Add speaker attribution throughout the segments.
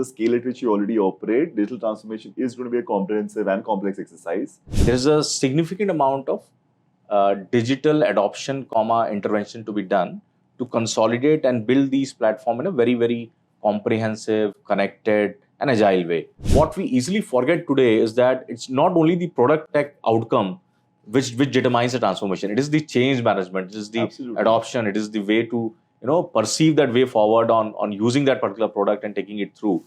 Speaker 1: the scale at which you already operate, digital transformation is going to be a comprehensive and complex exercise.
Speaker 2: There's a significant amount of digital adoption, intervention to be done to consolidate and build these platforms in a very, very comprehensive, connected, and agile way. What we easily forget today is that it's not only the product tech outcome which determines the transformation. It is the change management, it is the adoption, it is the way to perceive that way forward on using that particular product and taking it through.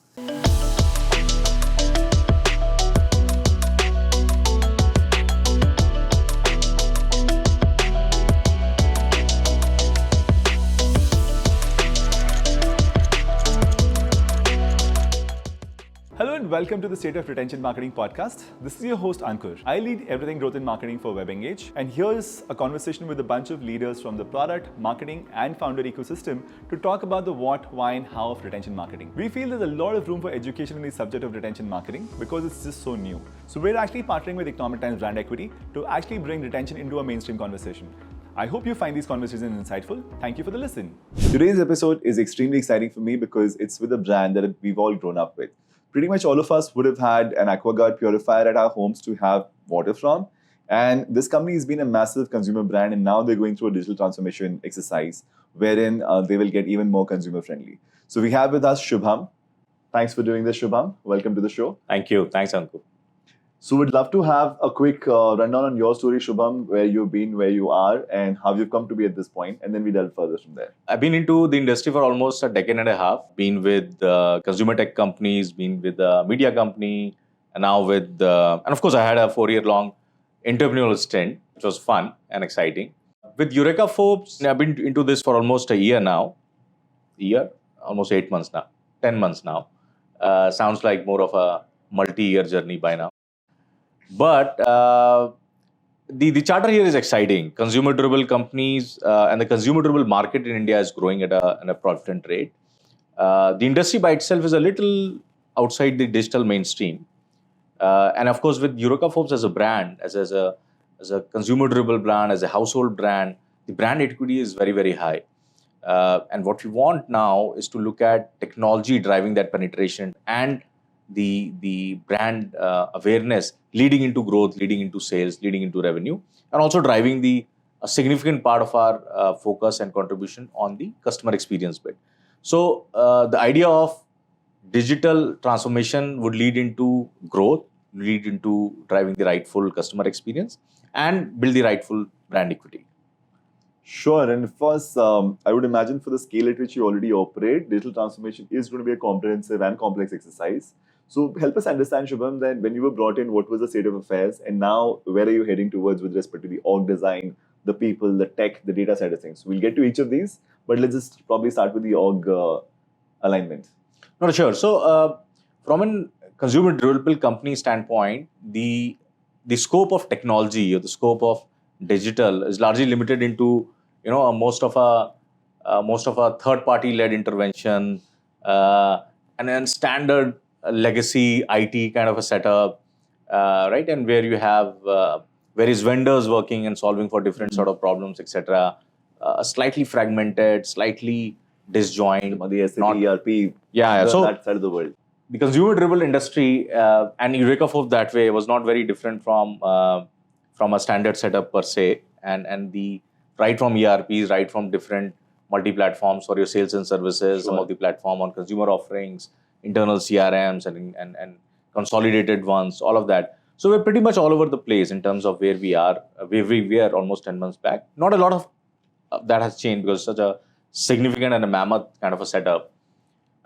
Speaker 3: Hello and welcome to the State of Retention Marketing podcast. This is your host Ankur. I lead everything growth in marketing for WebEngage, and here's a conversation with a bunch of leaders from the product, marketing, and founder ecosystem to talk about the what, why, and how of retention marketing. We feel there's a lot of room for education in the subject of retention marketing because it's just so new. So we're actually partnering with Economic Times Brand Equity to actually bring retention into a mainstream conversation. I hope you find these conversations insightful. Thank you for the listen.
Speaker 1: Today's episode is extremely exciting for me because it's with a brand that we've all grown up with. Pretty much all of us would have had an AquaGuard purifier at our homes to have water from. And this company has been a massive consumer brand, and now they're going through a digital transformation exercise wherein they will get even more consumer friendly. So we have with us Shubham. Thanks for doing this, Shubham. Welcome to the show.
Speaker 2: Thank you. Thanks, Ankur.
Speaker 1: So we'd love to have a quick rundown on your story, Shubham, where you've been, where you are, and how you've come to be at this point, and then we delve further from there.
Speaker 2: I've been into the industry for almost a decade and a half. Been with consumer tech companies, been with a media company, and now with, and of course I had a 4-year-long entrepreneurial stint, which was fun and exciting. With Eureka Forbes, I've been into this for almost a year now. Almost 8 months now, 10 months now. Sounds like more of a multi-year journey by now. But the charter here is exciting. Consumer durable companies and the consumer durable market in India is growing at a profitant rate. The industry by itself is a little outside the digital mainstream. And of course, with Eureka Forbes as a brand, as a consumer durable brand, as a household brand, the brand equity is very, very high. And what we want now is to look at technology driving that penetration and the brand awareness leading into growth, leading into sales, leading into revenue, and also driving a significant part of our focus and contribution on the customer experience bit. So the idea of digital transformation would lead into growth, lead into driving the rightful customer experience, and build the rightful brand equity.
Speaker 1: Sure, and first, I would imagine for the scale at which you already operate, digital transformation is going to be a comprehensive and complex exercise. So help us understand, Shubham, that when you were brought in, what was the state of affairs, and now where are you heading towards with respect to the org design, the people, the tech, the data side of things? We'll get to each of these, but let's just probably start with the org alignment.
Speaker 2: No, sure. So from a consumer durable company standpoint, the scope of technology or the scope of digital is largely limited into most of a third-party led intervention and then standard legacy IT kind of a setup, right? And where you have various vendors working and solving for different sort of problems, etc. Slightly fragmented, slightly disjoint.
Speaker 1: The SAP, ERP,
Speaker 2: so
Speaker 1: that side of the world.
Speaker 2: The consumer durable industry and Eureka Forbes that way was not very different from a standard setup per se, and the right from ERPs, right from different multi-platforms for your sales and services, some of the platform on consumer offerings, internal CRMs and consolidated ones, all of that. So we're pretty much all over the place in terms of where we are. We are almost 10 months back. Not a lot of that has changed because it's such a significant and a mammoth kind of a setup.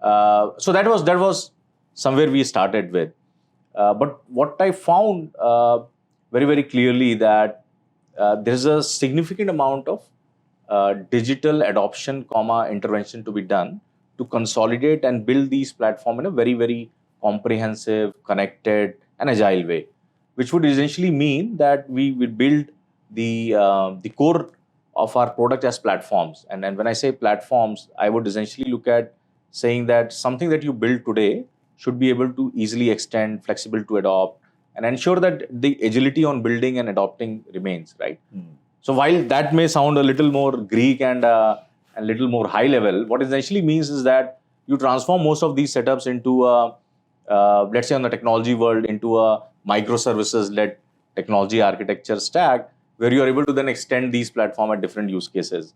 Speaker 2: So that was somewhere we started with. But what I found very, very clearly that there's a significant amount of digital adoption, intervention to be done to consolidate and build these platforms in a very, very comprehensive, connected, and agile way, which would essentially mean that we will build the core of our product as platforms. And when I say platforms, I would essentially look at saying that something that you build today should be able to easily extend, flexible to adopt, and ensure that the agility on building and adopting remains, right? So while that may sound a little more Greek and a little more high level, what it essentially means is that you transform most of these setups into let's say on the technology world, into a microservices-led technology architecture stack, where you are able to then extend these platforms at different use cases.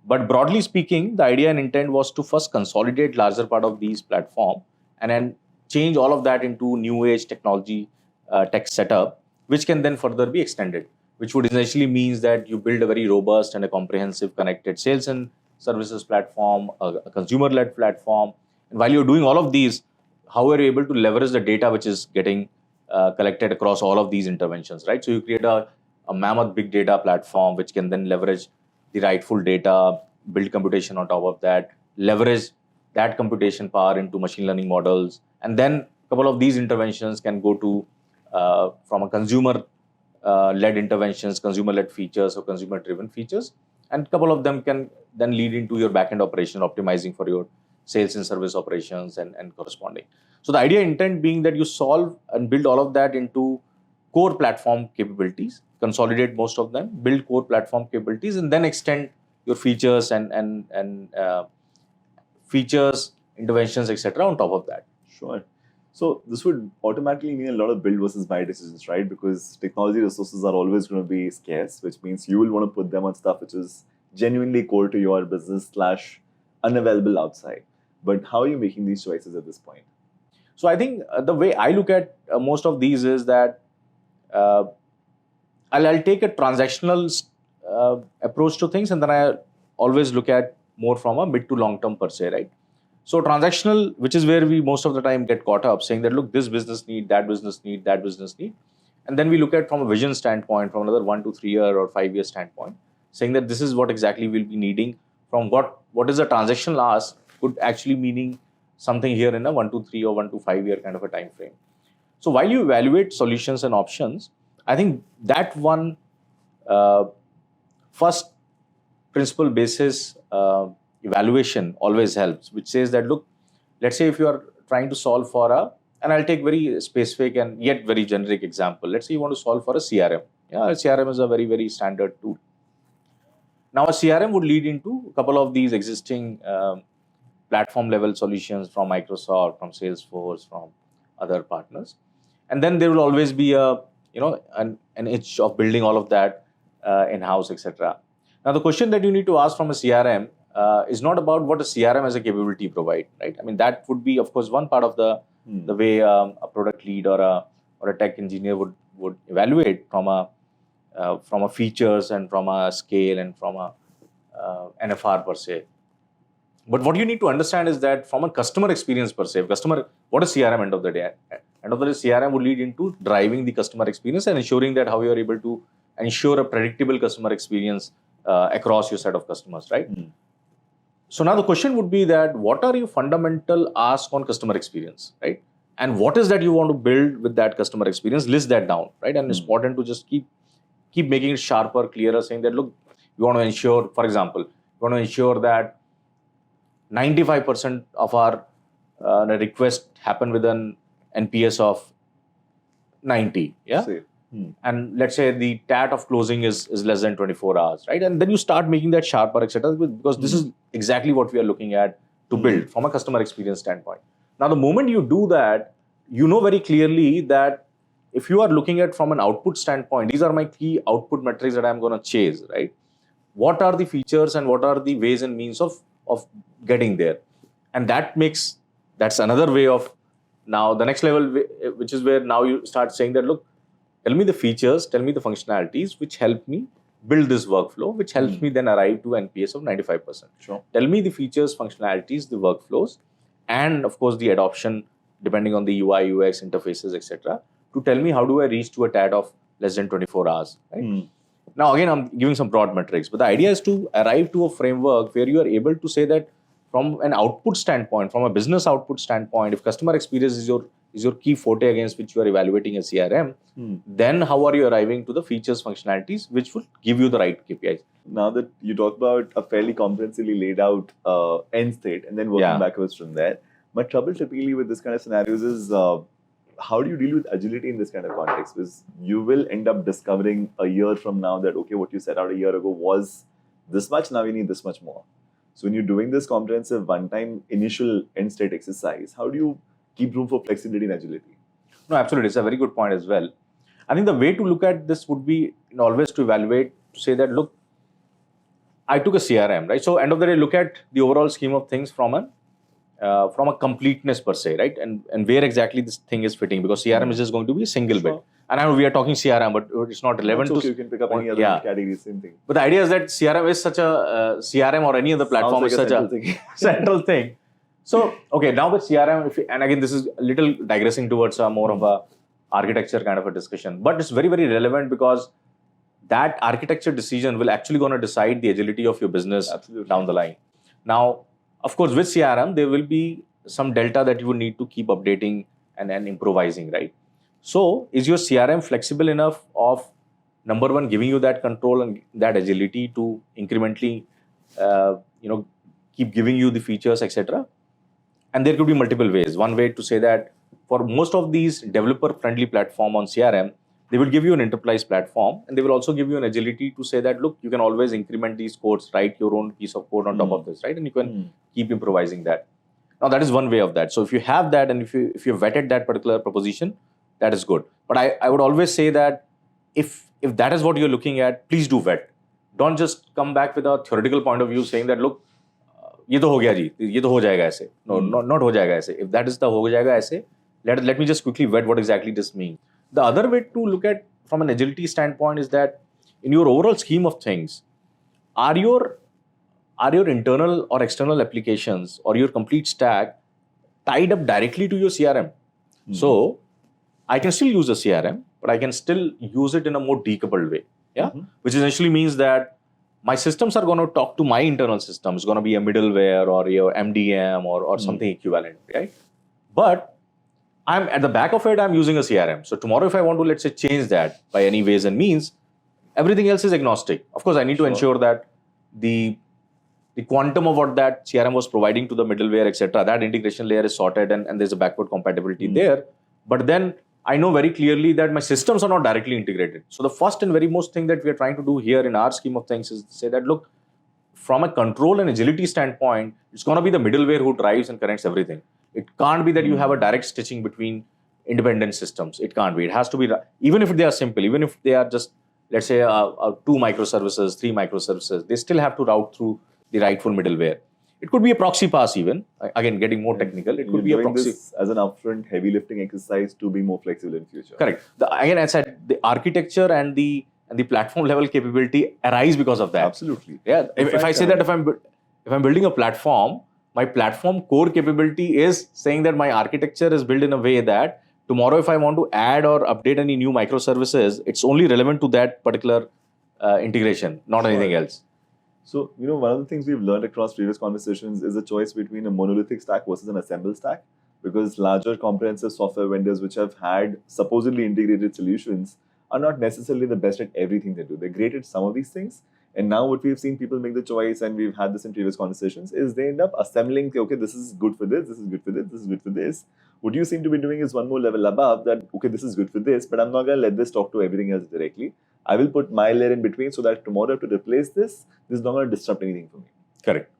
Speaker 2: But broadly speaking, the idea and intent was to first consolidate larger part of these platform and then change all of that into new age technology tech setup, which can then further be extended, which would essentially means that you build a very robust and a comprehensive connected sales and services platform, a consumer-led platform. And while you're doing all of these, how are you able to leverage the data which is getting collected across all of these interventions, right? So you create a mammoth big data platform which can then leverage the rightful data, build computation on top of that, leverage that computation power into machine learning models, and then a couple of these interventions can go to from a consumer led interventions, consumer led features or consumer driven features, and a couple of them can then lead into your backend operation, optimizing for your sales and service operations and corresponding. So the idea intent being that you solve and build all of that into core platform capabilities, consolidate most of them, build core platform capabilities, and then extend your features and features, interventions, etc. on top of that.
Speaker 1: Sure. So this would automatically mean a lot of build versus buy decisions, right? Because technology resources are always going to be scarce, which means you will want to put them on stuff which is genuinely core to your business / unavailable outside. But how are you making these choices at this point?
Speaker 2: So I think the way I look at most of these is that I'll take a transactional approach to things, and then I always look at more from a mid to long term per se, right? So transactional, which is where we most of the time get caught up saying that, look, this business need, that business need, that business need. And then we look at from a vision standpoint, from another 1 to 3 year or 5 year standpoint, saying that this is what exactly we'll be needing from what is the transactional ask could actually meaning something here in a 1 to 3 or 1 to 5 year kind of a time frame. So while you evaluate solutions and options, I think that one first principle basis evaluation always helps, which says that, look, let's say if you are trying to solve for and I'll take very specific and yet very generic example. Let's say you want to solve for a CRM. Yeah, a CRM is a very, very standard tool. Now a CRM would lead into a couple of these existing platform level solutions from Microsoft, from Salesforce, from other partners. And then there will always be an itch of building all of that in-house, etc. Now the question that you need to ask from a CRM is not about what a CRM as a capability provide, right? I mean, that would be, of course, one part of the way a product lead or a tech engineer would evaluate from a features and from a scale and from a NFR per se. But what you need to understand is that from a customer experience per se, what is CRM end of the day? End of the day, CRM would lead into driving the customer experience and ensuring that how you are able to ensure a predictable customer experience across your set of customers, right? So now the question would be that what are your fundamental ask on customer experience, right? And what is that you want to build with that customer experience? List that down, right? And it's important to just keep making it sharper, clearer, saying that, look, you want to ensure, for example, you want to ensure that 95% of our requests happen with an NPS of 90, yeah? And let's say the TAT of closing is less than 24 hours, right? And then you start making that sharper, etc. Because this is exactly what we are looking at to build from a customer experience standpoint. Now, the moment you do that, you know very clearly that if you are looking at from an output standpoint, these are my key output metrics that I'm going to chase, right? What are the features and what are the ways and means of getting there? And that's another way of now the next level, which is where now you start saying that, look, tell me the features, tell me the functionalities which help me build this workflow, which helps me then arrive to NPS of 95%.
Speaker 1: Sure.
Speaker 2: Tell me the features, functionalities, the workflows, and of course the adoption depending on the UI, UX, interfaces, etc. to tell me how do I reach to a TAT of less than 24 hours. Right? Now again, I'm giving some broad metrics, but the idea is to arrive to a framework where you are able to say that from an output standpoint, from a business output standpoint, if customer experience is your key forte against which you are evaluating a CRM, then how are you arriving to the features, functionalities, which will give you the right KPIs?
Speaker 1: Now that you talk about a fairly comprehensively laid out end state and then working backwards from there, my trouble typically with this kind of scenarios is how do you deal with agility in this kind of context? Because you will end up discovering a year from now that, okay, what you set out a year ago was this much, now you need this much more. So when you're doing this comprehensive one-time initial end state exercise, how do you keep room for flexibility and agility?
Speaker 2: No, absolutely. It's a very good point as well. I think the way to look at this would be always to evaluate, to say that, look, I took a CRM, right? So end of the day, look at the overall scheme of things from a completeness per se, right? And where exactly this thing is fitting, because CRM is just going to be a single bit. And I know we are talking CRM, but it's not relevant
Speaker 1: Okay,
Speaker 2: to.
Speaker 1: you can pick up any other category, same thing.
Speaker 2: But the idea is that CRM is such a CRM or any other platform is such a central thing. So okay, now with CRM, and again, this is a little digressing towards more of a architecture kind of a discussion, but it's very, very relevant because that architecture decision will actually going to decide the agility of your business down the line. Now, of course, with CRM, there will be some delta that you will need to keep updating and improvising, right? So, is your CRM flexible enough of, number one, giving you that control and that agility to incrementally, keep giving you the features, etc.? And there could be multiple ways. One way to say that for most of these developer-friendly platform on CRM, they will give you an enterprise platform, and they will also give you an agility to say that, look, you can always increment these codes, write your own piece of code on top of this, right? And you can keep improvising that. Now, that is one way of that. So if you have that, and if you vetted that particular proposition, that is good. But I would always say that if that is what you're looking at, please do vet. Don't just come back with a theoretical point of view saying that, look, ये तो हो गया जी, ये तो हो जाएगा ऐसे. No, not हो जाएगा ऐसे. If that is the हो जाएगा ऐसे, let me just quickly vet what exactly this means. The other way to look at from an agility standpoint is that in your overall scheme of things, are your internal or external applications or your complete stack tied up directly to your CRM? So I can still use a CRM, but I can still use it in a more decoupled way. Yeah, which essentially means that my systems are going to talk to my internal system. It's going to be a middleware or your MDM or something equivalent, right? But I'm at the back of it, I'm using a CRM. So tomorrow, if I want to, let's say, change that by any ways and means, everything else is agnostic. Of course, I need to ensure that the quantum of what that CRM was providing to the middleware, etc., that integration layer is sorted and there's a backward compatibility there. But then I know very clearly that my systems are not directly integrated. So the first and very most thing that we are trying to do here in our scheme of things is to say that, look, from a control and agility standpoint, it's going to be the middleware who drives and connects everything. It can't be that you have a direct stitching between independent systems. It can't be. It has to be, even if they are simple, even if they are just, let's say, 2 microservices, 3 microservices, they still have to route through the rightful middleware. It could be a proxy pass even. Again, getting more technical. It could be a proxy.
Speaker 1: This as an upfront heavy lifting exercise to be more flexible in future.
Speaker 2: Correct. Again, I said the architecture and the platform level capability arise because of that.
Speaker 1: Absolutely.
Speaker 2: Yeah. If I say that if I'm building a platform, my platform core capability is saying that my architecture is built in a way that tomorrow if I want to add or update any new microservices, it's only relevant to that particular integration, not anything else.
Speaker 1: So, one of the things we've learned across previous conversations is the choice between a monolithic stack versus an assemble stack, because larger comprehensive software vendors which have had supposedly integrated solutions are not necessarily the best at everything they do. They're great at some of these things. And now what we've seen people make the choice, and we've had this in previous conversations, is they end up assembling, okay, this is good for this is good for this is good for this. What you seem to be doing is one more level above that, okay, this is good for this, but I'm not going to let this talk to everything else directly. I will put my layer in between so that tomorrow to replace this is not going to disrupt anything for me.
Speaker 2: Correct.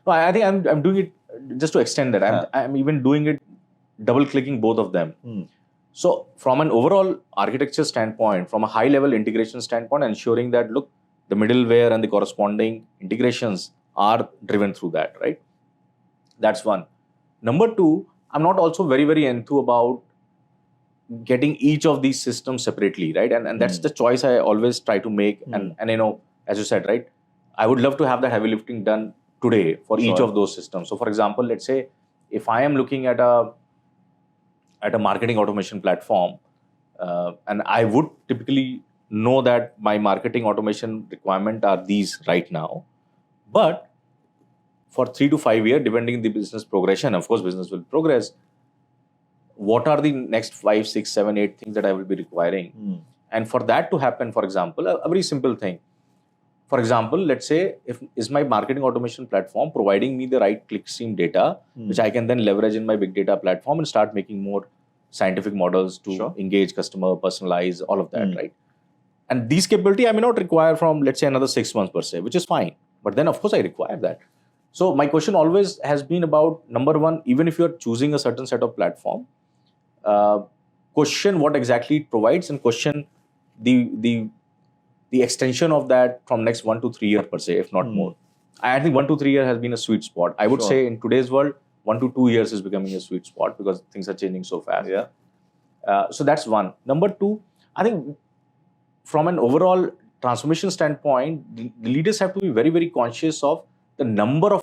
Speaker 2: No, I think I'm doing it just to extend that. I'm even doing it, double clicking both of them. So from an overall architecture standpoint, from a high level integration standpoint, ensuring that, look, the middleware and the corresponding integrations are driven through that, right? That's one. Number two, I'm not also very, very enthused about getting each of these systems separately, right? And that's the choice I always try to make. And as you said, right, I would love to have that heavy lifting done today for each of those systems. So for example, let's say if I am looking at a marketing automation platform, and I would typically know that my marketing automation requirement are these right now, but for 3 to 5 years, depending the business progression, of course, business will progress. What are the next 5, 6, 7, 8 things that I will be requiring? And for that to happen, for example, a very simple thing. For example, let's say, is my marketing automation platform providing me the right clickstream data, which I can then leverage in my big data platform and start making more scientific models to engage customer, personalize, all of that, right? And these capability I may not require from, let's say, another 6 months per se, which is fine. But then, of course, I require that. So my question always has been about, number one, even if you're choosing a certain set of platform, question what exactly it provides, and question the extension of that from next 1 to 3 years per se, if not more. I think 1 to 3 years has been a sweet spot. I would say in today's world, 1 to 2 years is becoming a sweet spot because things are changing so fast. So that's one. Number two, I think from an overall transformation standpoint, the leaders have to be very, very conscious of the number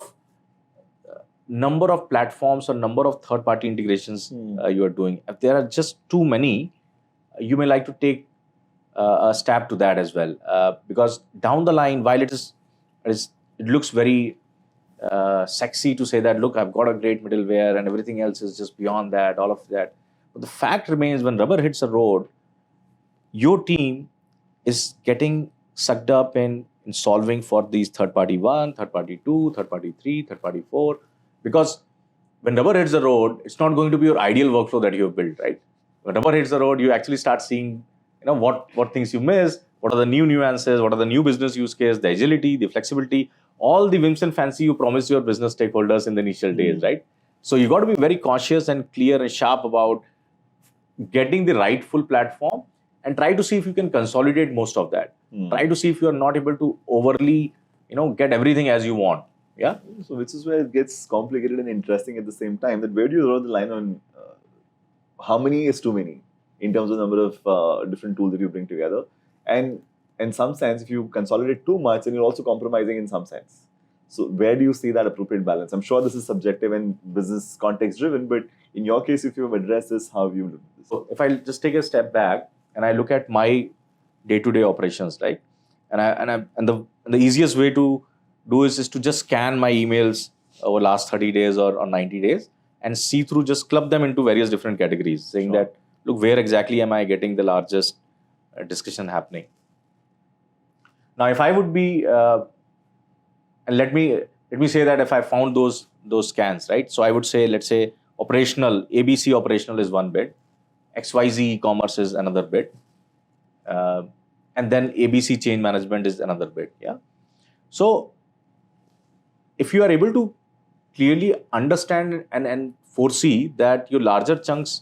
Speaker 2: of platforms or number of third-party integrations you are doing. If there are just too many, you may like to take a stab to that as well, because down the line, while it looks very sexy to say that, look, I've got a great middleware and everything else is just beyond that, all of that. But the fact remains, when rubber hits the road, your team is getting sucked up in solving for these third-party 1, third-party 2, third-party 3, third-party 4. Because when rubber hits the road, it's not going to be your ideal workflow that you have built, right? When rubber hits the road, you actually start seeing, what things you miss, what are the new nuances, what are the new business use case, the agility, the flexibility, all the whims and fancy you promised your business stakeholders in the initial days, right? So you got to be very cautious and clear and sharp about getting the rightful platform, and try to see if you can consolidate most of that. Try to see if you are not able to overly, get everything as you want. Yeah.
Speaker 1: So which is where it gets complicated and interesting at the same time. That where do you draw the line on how many is too many in terms of number of different tools that you bring together? And in some sense, if you consolidate too much, then you're also compromising in some sense. So where do you see that appropriate balance? I'm sure this is subjective and business context driven, but in your case, if you've addressed this, how have you looked at this?
Speaker 2: So if I just take a step back and I look at my day-to-day operations, right? And the easiest way to do is to just scan my emails over last 30 days or 90 days and see through, just club them into various different categories, saying that, look, where exactly am I getting the largest discussion happening? Now, if I would be, and let me say that if I found those scans, right? So I would say, let's say operational, ABC operational is one bit, XYZ e-commerce is another bit, and then ABC change management is another bit. Yeah. So if you are able to clearly understand and foresee that your larger chunks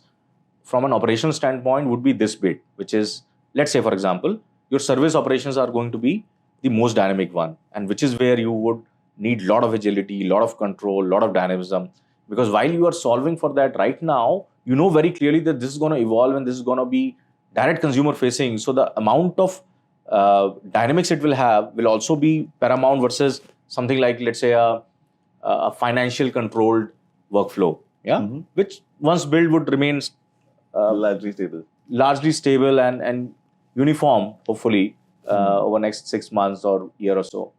Speaker 2: from an operational standpoint would be this bit, which is, let's say, for example, your service operations are going to be the most dynamic one, and which is where you would need a lot of agility, a lot of control, a lot of dynamism. Because while you are solving for that right now, you know very clearly that this is going to evolve and this is going to be direct consumer facing. So the amount of dynamics it will have will also be paramount versus something like, let's say, a financial controlled workflow, which once built would remain largely stable and uniform, hopefully, over next 6 months or year or so.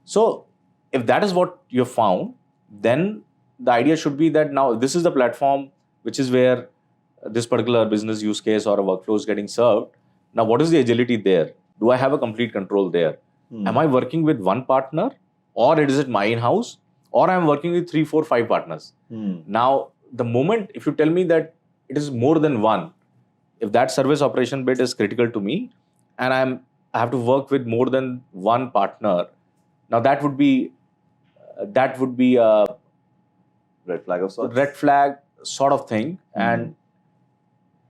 Speaker 2: So if that is what you have found, then the idea should be that now this is the platform which is where this particular business use case or a workflow is getting served. Now, what is the agility there? Do I have a complete control there? Am I working with one partner, or is it my in-house, or I'm working with 3, 4, 5 partners? Now, the moment if you tell me that it is more than one, if that service operation bit is critical to me, and I have to work with more than one partner, now that would be a
Speaker 1: red flag of sorts.
Speaker 2: Red flag sort of thing, and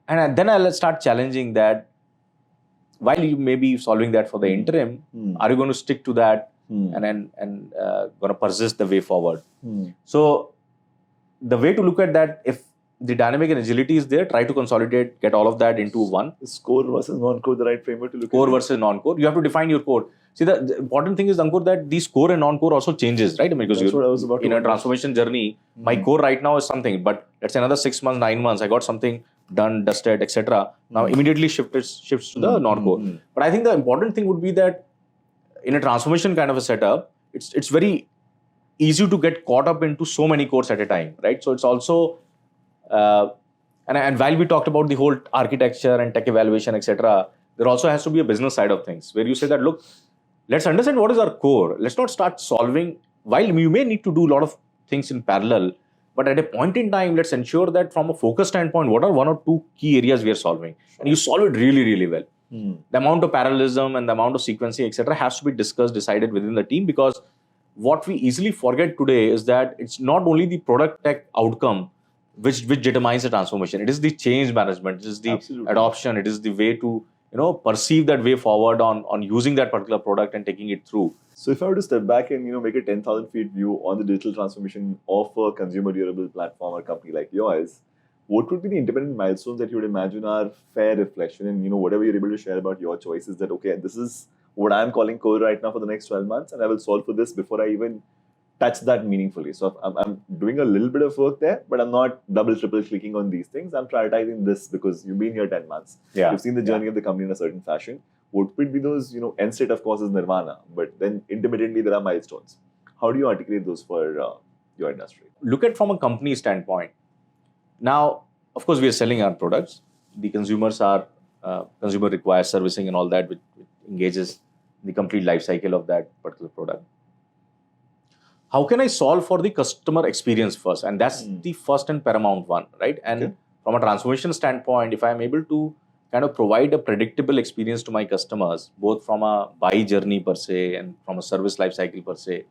Speaker 2: then I'll start challenging that. While you may be solving that for the interim, are you going to stick to that and going to persist the way forward? So the way to look at that, if the dynamic and agility is there, try to consolidate, get all of that into one.
Speaker 1: Is core versus non-core the right framework to look at?
Speaker 2: Core versus non-core. You have to define your core. See, the important thing is, Ankur, that these core and non-core also changes, right? Because
Speaker 1: that's what I was about to
Speaker 2: in a transformation journey, my core right now is something, but let's say another 6 months, 9 months, I got something done, dusted, etc. Now immediately shifts to the non-core. But I think the important thing would be that in a transformation kind of a setup, it's very easy to get caught up into so many cores at a time, right? So it's also and while we talked about the whole architecture and tech evaluation, etc., there also has to be a business side of things where you say that, look, let's understand what is our core. Let's not start solving. While you may need to do a lot of things in parallel, but at a point in time, let's ensure that from a focus standpoint, what are 1 or 2 key areas we are solving? And you solve it really, really well. The amount of parallelism and the amount of sequencing, etc., has to be discussed, decided within the team, because what we easily forget today is that it's not only the product tech outcome which determines the transformation. It is the change management, it is the
Speaker 1: Absolutely.
Speaker 2: adoption, it is the way to perceive that way forward on using that particular product and taking it through.
Speaker 1: So if I were to step back and make a 10,000 feet view on the digital transformation of a consumer durable platform or company like yours, what would be the independent milestones that you would imagine are fair reflection and whatever you're able to share about your choices that okay, this is what I'm calling core right now for the next 12 months and I will solve for this before I even touch that meaningfully. So I'm doing a little bit of work there, but I'm not double, triple clicking on these things. I'm prioritizing this because you've been here 10 months.
Speaker 2: Yeah.
Speaker 1: You've seen the journey of the company in a certain fashion. What would be those, end state, of course, is nirvana, but then intermittently there are milestones. How do you articulate those for your industry?
Speaker 2: Look at from a company standpoint. Now, of course, we are selling our products. The consumers are, consumer requires servicing and all that, which engages the complete life cycle of that particular product. How can I solve for the customer experience first? And that's the first and paramount one, right? And from a transformation standpoint, if I'm able to kind of provide a predictable experience to my customers, both from a buy journey per se and from a service life cycle per se,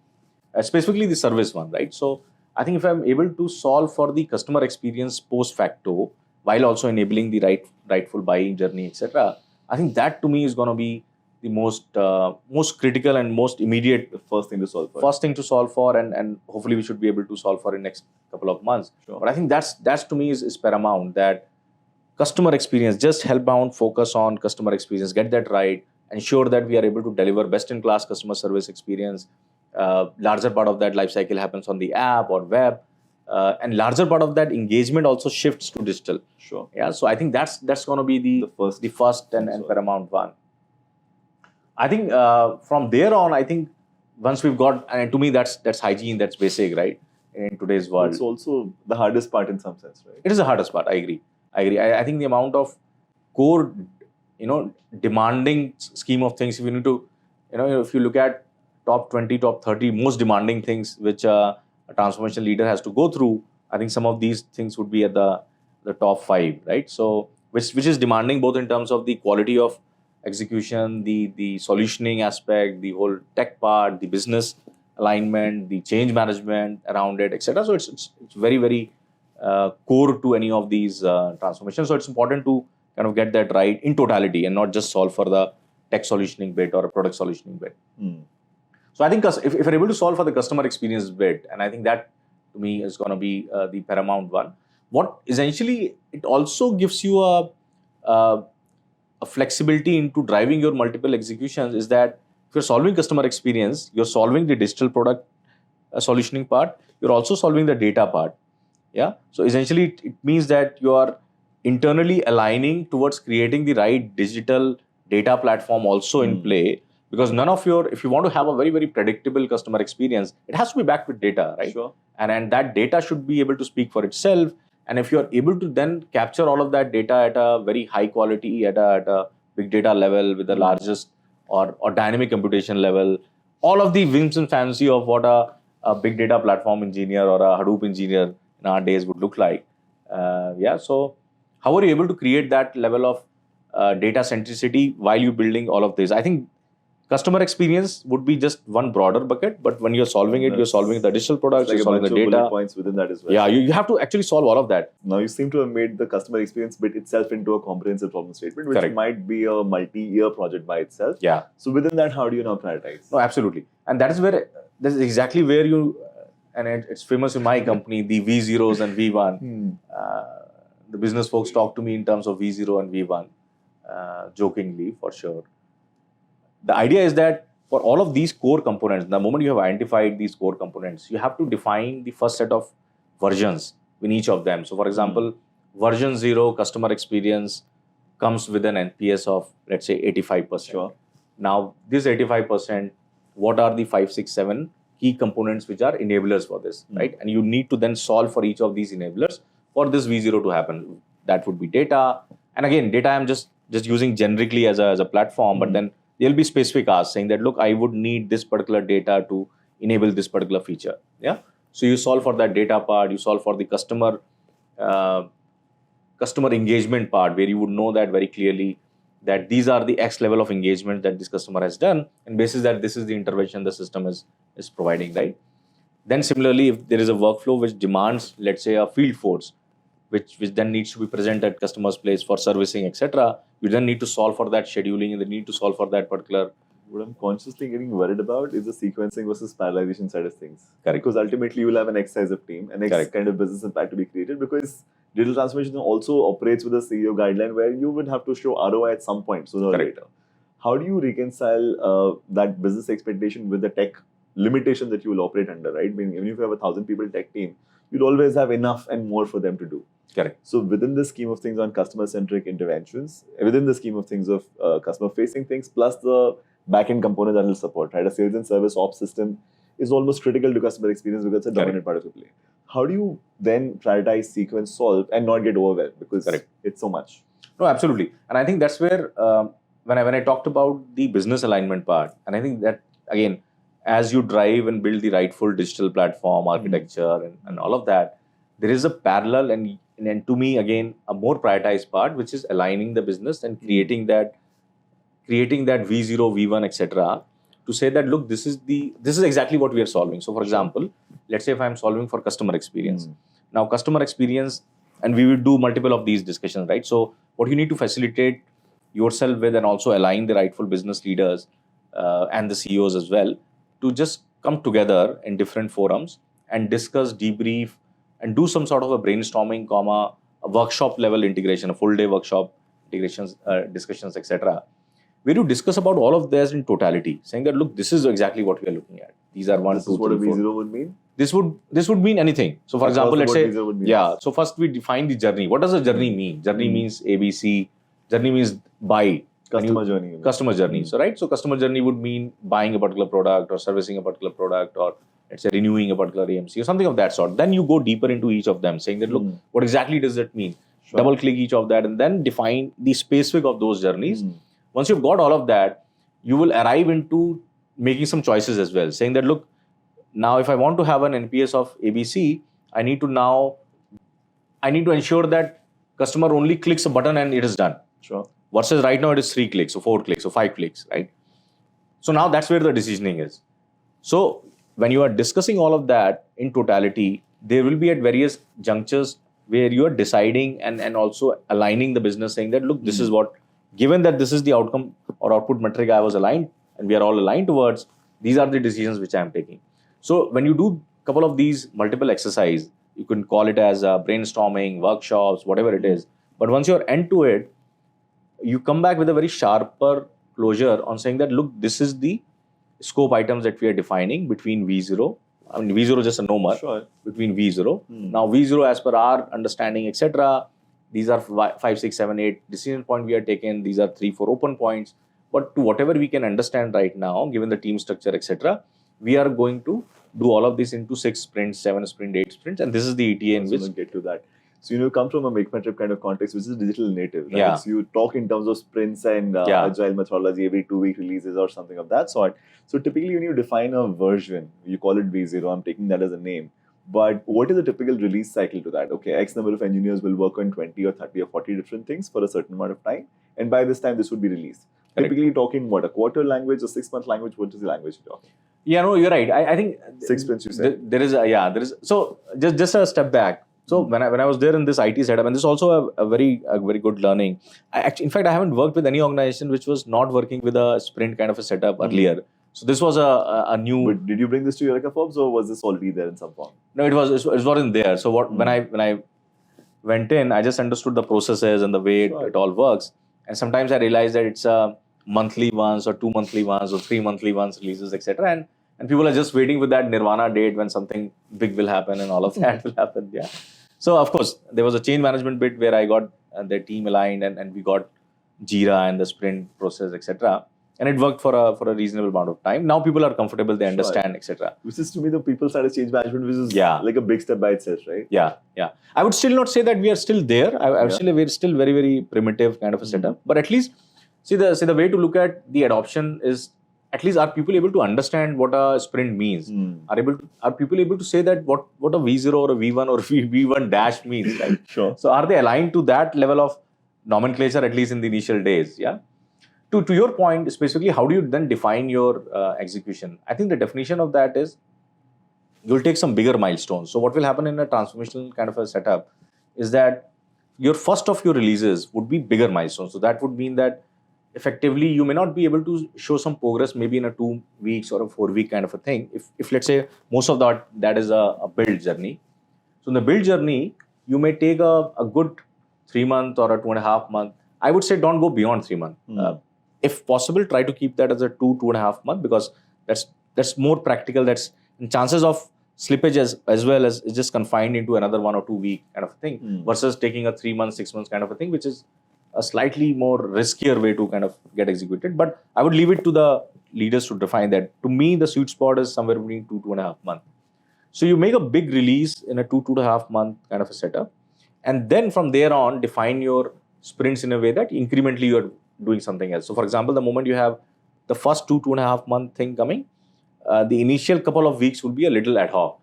Speaker 2: specifically the service one, right? So I think if I'm able to solve for the customer experience post facto, while also enabling the rightful buying journey, etc., I think that to me is going to be the most critical and most immediate
Speaker 1: First thing to solve for.
Speaker 2: First thing to solve for, and hopefully we should be able to solve for in next couple of months.
Speaker 1: Sure.
Speaker 2: But I think that's to me is paramount, that customer experience, just hellbound focus on customer experience, get that right, ensure that we are able to deliver best-in-class customer service experience. Larger part of that life cycle happens on the app or web, and larger part of that engagement also shifts to digital.
Speaker 1: Sure.
Speaker 2: Yeah, so I think that's going to be the first and paramount one. I think from there on, I think once we've got, and to me that's hygiene, that's basic, right? In today's world,
Speaker 1: It's also the hardest part in some sense, right?
Speaker 2: it is the hardest part. I agree. I think the amount of core, demanding scheme of things. If you need to, if you look at top 20, top 30 most demanding things which a transformation leader has to go through, I think some of these things would be at the top 5, right? So which is demanding both in terms of the quality of execution, the solutioning aspect, the whole tech part, the business alignment, the change management around it, etc. So it's very, very core to any of these transformations. So it's important to kind of get that right in totality and not just solve for the tech solutioning bit or a product solutioning bit. So I think if we're able to solve for the customer experience bit, and I think that to me is going to be the paramount one. What essentially it also gives you a flexibility into driving your multiple executions is that if you're solving customer experience, you're solving the digital product solutioning part, you're also solving the data part. Yeah. So essentially it means that you are internally aligning towards creating the right digital data platform also in play, because if you want to have a very, very predictable customer experience, it has to be backed with data, right?
Speaker 1: Sure.
Speaker 2: And that data should be able to speak for itself. And if you're able to then capture all of that data at a very high quality, at a big data level with the largest or dynamic computation level, all of the whims and fancy of what a big data platform engineer or a Hadoop engineer nowadays would look like. So how are you able to create that level of data centricity while you're building all of this? I think customer experience would be just one broader bucket, but when you're solving it, you're solving the digital products, you're solving the data.
Speaker 1: Bullet points within that as well.
Speaker 2: Yeah, you have to actually solve all of that.
Speaker 1: Now you seem to have made the customer experience bit itself into a comprehensive problem statement, which
Speaker 2: Correct.
Speaker 1: might be a multi-year project by itself.
Speaker 2: Yeah.
Speaker 1: So within that, how do you now prioritize?
Speaker 2: No, absolutely. And that's exactly where you, and it's famous in my company, the V0s and V1. The business folks talk to me in terms of V0 and V1, jokingly for sure. The idea is that for all of these core components, the moment you have identified these core components, you have to define the first set of versions in each of them. So for example, version 0 customer experience comes with an NPS of, let's say, 85%.
Speaker 1: Sure.
Speaker 2: Now, this 85%, what are the 5, 6, 7 key components which are enablers for this, right? And you need to then solve for each of these enablers for this V0 to happen. That would be data. And again, data I'm just using generically as a platform, but then there'll be specific asks saying that, look, I would need this particular data to enable this particular feature. Yeah. So you solve for that data part, you solve for the customer engagement part, where you would know that very clearly that these are the X level of engagement that this customer has done, and basis that this is the intervention the system is providing, right? Then similarly, if there is a workflow which demands, let's say, a field force, which then needs to be present at customer's place for servicing, etc., you then need to solve for that scheduling and the need to solve for that particular.
Speaker 1: What I'm consciously getting worried about is the sequencing versus parallelization side of things.
Speaker 2: Correct.
Speaker 1: Because ultimately you will have an X size of team, an X
Speaker 2: Correct.
Speaker 1: kind of business impact to be created, because digital transformation also operates with a CEO guideline where you would have to show ROI at some point sooner or
Speaker 2: Correct.
Speaker 1: later. How do you reconcile that business expectation with the tech limitation that you will operate under, right? I mean, even if you have 1,000 people tech team, you'll always have enough and more for them to do.
Speaker 2: Correct.
Speaker 1: So within the scheme of things on customer-centric interventions, within the scheme of things of customer-facing things, plus the back-end component that will support, right? A sales and service ops system is almost critical to customer experience because it's a dominant part of the play. How do you then prioritize, sequence, solve, and not get overwhelmed because it's so much?
Speaker 2: No, absolutely. And I think that's where when I talked about the business alignment part, and I think that again, as you drive and build the rightful digital platform architecture and all of that, there is a parallel and to me again a more prioritized part, which is aligning the business and creating that V0, V1, etc. to say that look, this is exactly what we are solving. So for example, let's say if I'm solving for customer experience. Now customer experience, and we will do multiple of these discussions, right? So what you need to facilitate yourself with and also align the rightful business leaders and the CEOs as well to just come together in different forums and discuss, debrief, and do some sort of a brainstorming, a workshop level integration, a full day workshop integrations, discussions, etc. Where you discuss about all of this in totality, saying that look, this is exactly what we are looking at. These are 1, 2, 3, 4.
Speaker 1: What a V0 would mean?
Speaker 2: This would mean anything. So for example, let's say, so first we define the journey. What does a journey mean? Journey means ABC. Journey means buy.
Speaker 1: Customer journey.
Speaker 2: Customer journey. So right. So customer journey would mean buying a particular product or servicing a particular product or let's say renewing a particular AMC or something of that sort. Then you go deeper into each of them, saying that look, what exactly does that mean? Sure. Double click each of that and then define the specific of those journeys. Once you've got all of that, you will arrive into making some choices as well, saying that look, now if I want to have an NPS of ABC, I need to ensure that customer only clicks a button and it is done.
Speaker 1: Sure.
Speaker 2: Versus right now it is 3 clicks or 4 clicks or 5 clicks, right? So now that's where the decisioning is. So when you are discussing all of that in totality, there will be at various junctures where you are deciding and also aligning the business, saying that look, this is what, given that this is the outcome or output metric I was aligned and we are all aligned towards, these are the decisions which I am taking. So when you do a couple of these multiple exercises, you can call it as brainstorming, workshops, whatever it is. But once you're into it, you come back with a very sharper closure on saying that, look, this is the scope items that we are defining between V0. I mean, V0 is just a number between V0. Now, V0 as per our understanding, etc. These are 5, 6, 7, 8 decision point we are taken. These are 3, 4 open points. But to whatever we can understand right now, given the team structure, etc., we are going to do all of this into 6 sprints, 7 sprints, 8 sprints, and this is the ETA in which
Speaker 1: we'll get to that. So you come from a make my trip kind of context, which is digital native. Right?
Speaker 2: Yeah.
Speaker 1: So you talk in terms of sprints and agile methodology, every 2-week releases or something of that sort. So typically when you define a version, you call it V0. I'm taking that as a name. But what is the typical release cycle to that? Okay, X number of engineers will work on 20 or 30 or 40 different things for a certain amount of time. And by this time, this would be released. Correct. Typically talking what, a quarter language or 6-month language? What is the language you're talking?
Speaker 2: Yeah, no, you're right. I think
Speaker 1: 6 sprints you said.
Speaker 2: There is. So just a step back. So when I was there in this IT setup, and this is also a very good learning. In fact, I haven't worked with any organization which was not working with a sprint kind of a setup earlier. So this was a new.
Speaker 1: But did you bring this to Eureka Forbes, or was this already there in some form?
Speaker 2: No, it wasn't there. So when I went in, I just understood the processes and the way it all works. And sometimes I realized that it's a monthly once or 2 monthly ones or 3 monthly ones releases, etc. And people are just waiting with that nirvana date when something big will happen and all of that will happen. Yeah. So of course, there was a change management bit where I got the team aligned and we got Jira and the sprint process, etc. And it worked for a reasonable amount of time. Now people are comfortable, they understand, etc.
Speaker 1: Which is to me the people side of change management, which is like a big step by itself, right?
Speaker 2: Yeah. I would still not say that we are still there. We're still very, very primitive kind of a setup. But at least see the way to look at the adoption is, at least are people able to understand what a sprint means? Are people able to say that what a V0 or a V1 or V1 dash means? Right?
Speaker 1: Sure.
Speaker 2: So are they aligned to that level of nomenclature, at least in the initial days? Yeah. to your point, specifically, how do you then define your execution? I think the definition of that is you'll take some bigger milestones. So what will happen in a transformational kind of a setup is that your first of your releases would be bigger milestones. So that would mean that effectively you may not be able to show some progress maybe in a 2 weeks or a 4 week kind of a thing. If let's say most of that is a build journey. So in the build journey, you may take a good 3 month or a 2.5 month. I would say don't go beyond 3 months. If possible, try to keep that as a 2.5 month, because that's more practical. That's chances of slippage as well as is just confined into another 1 or 2 week kind of thing versus taking a 3 months, 6 months kind of a thing, which is a slightly more riskier way to kind of get executed. But I would leave it to the leaders to define that. To me, the sweet spot is somewhere between 2.5 months. So you make a big release in a 2.5 month kind of a setup. And then from there on, define your sprints in a way that incrementally you're doing something else. So for example, the moment you have the first 2.5 month thing coming, the initial couple of weeks will be a little ad hoc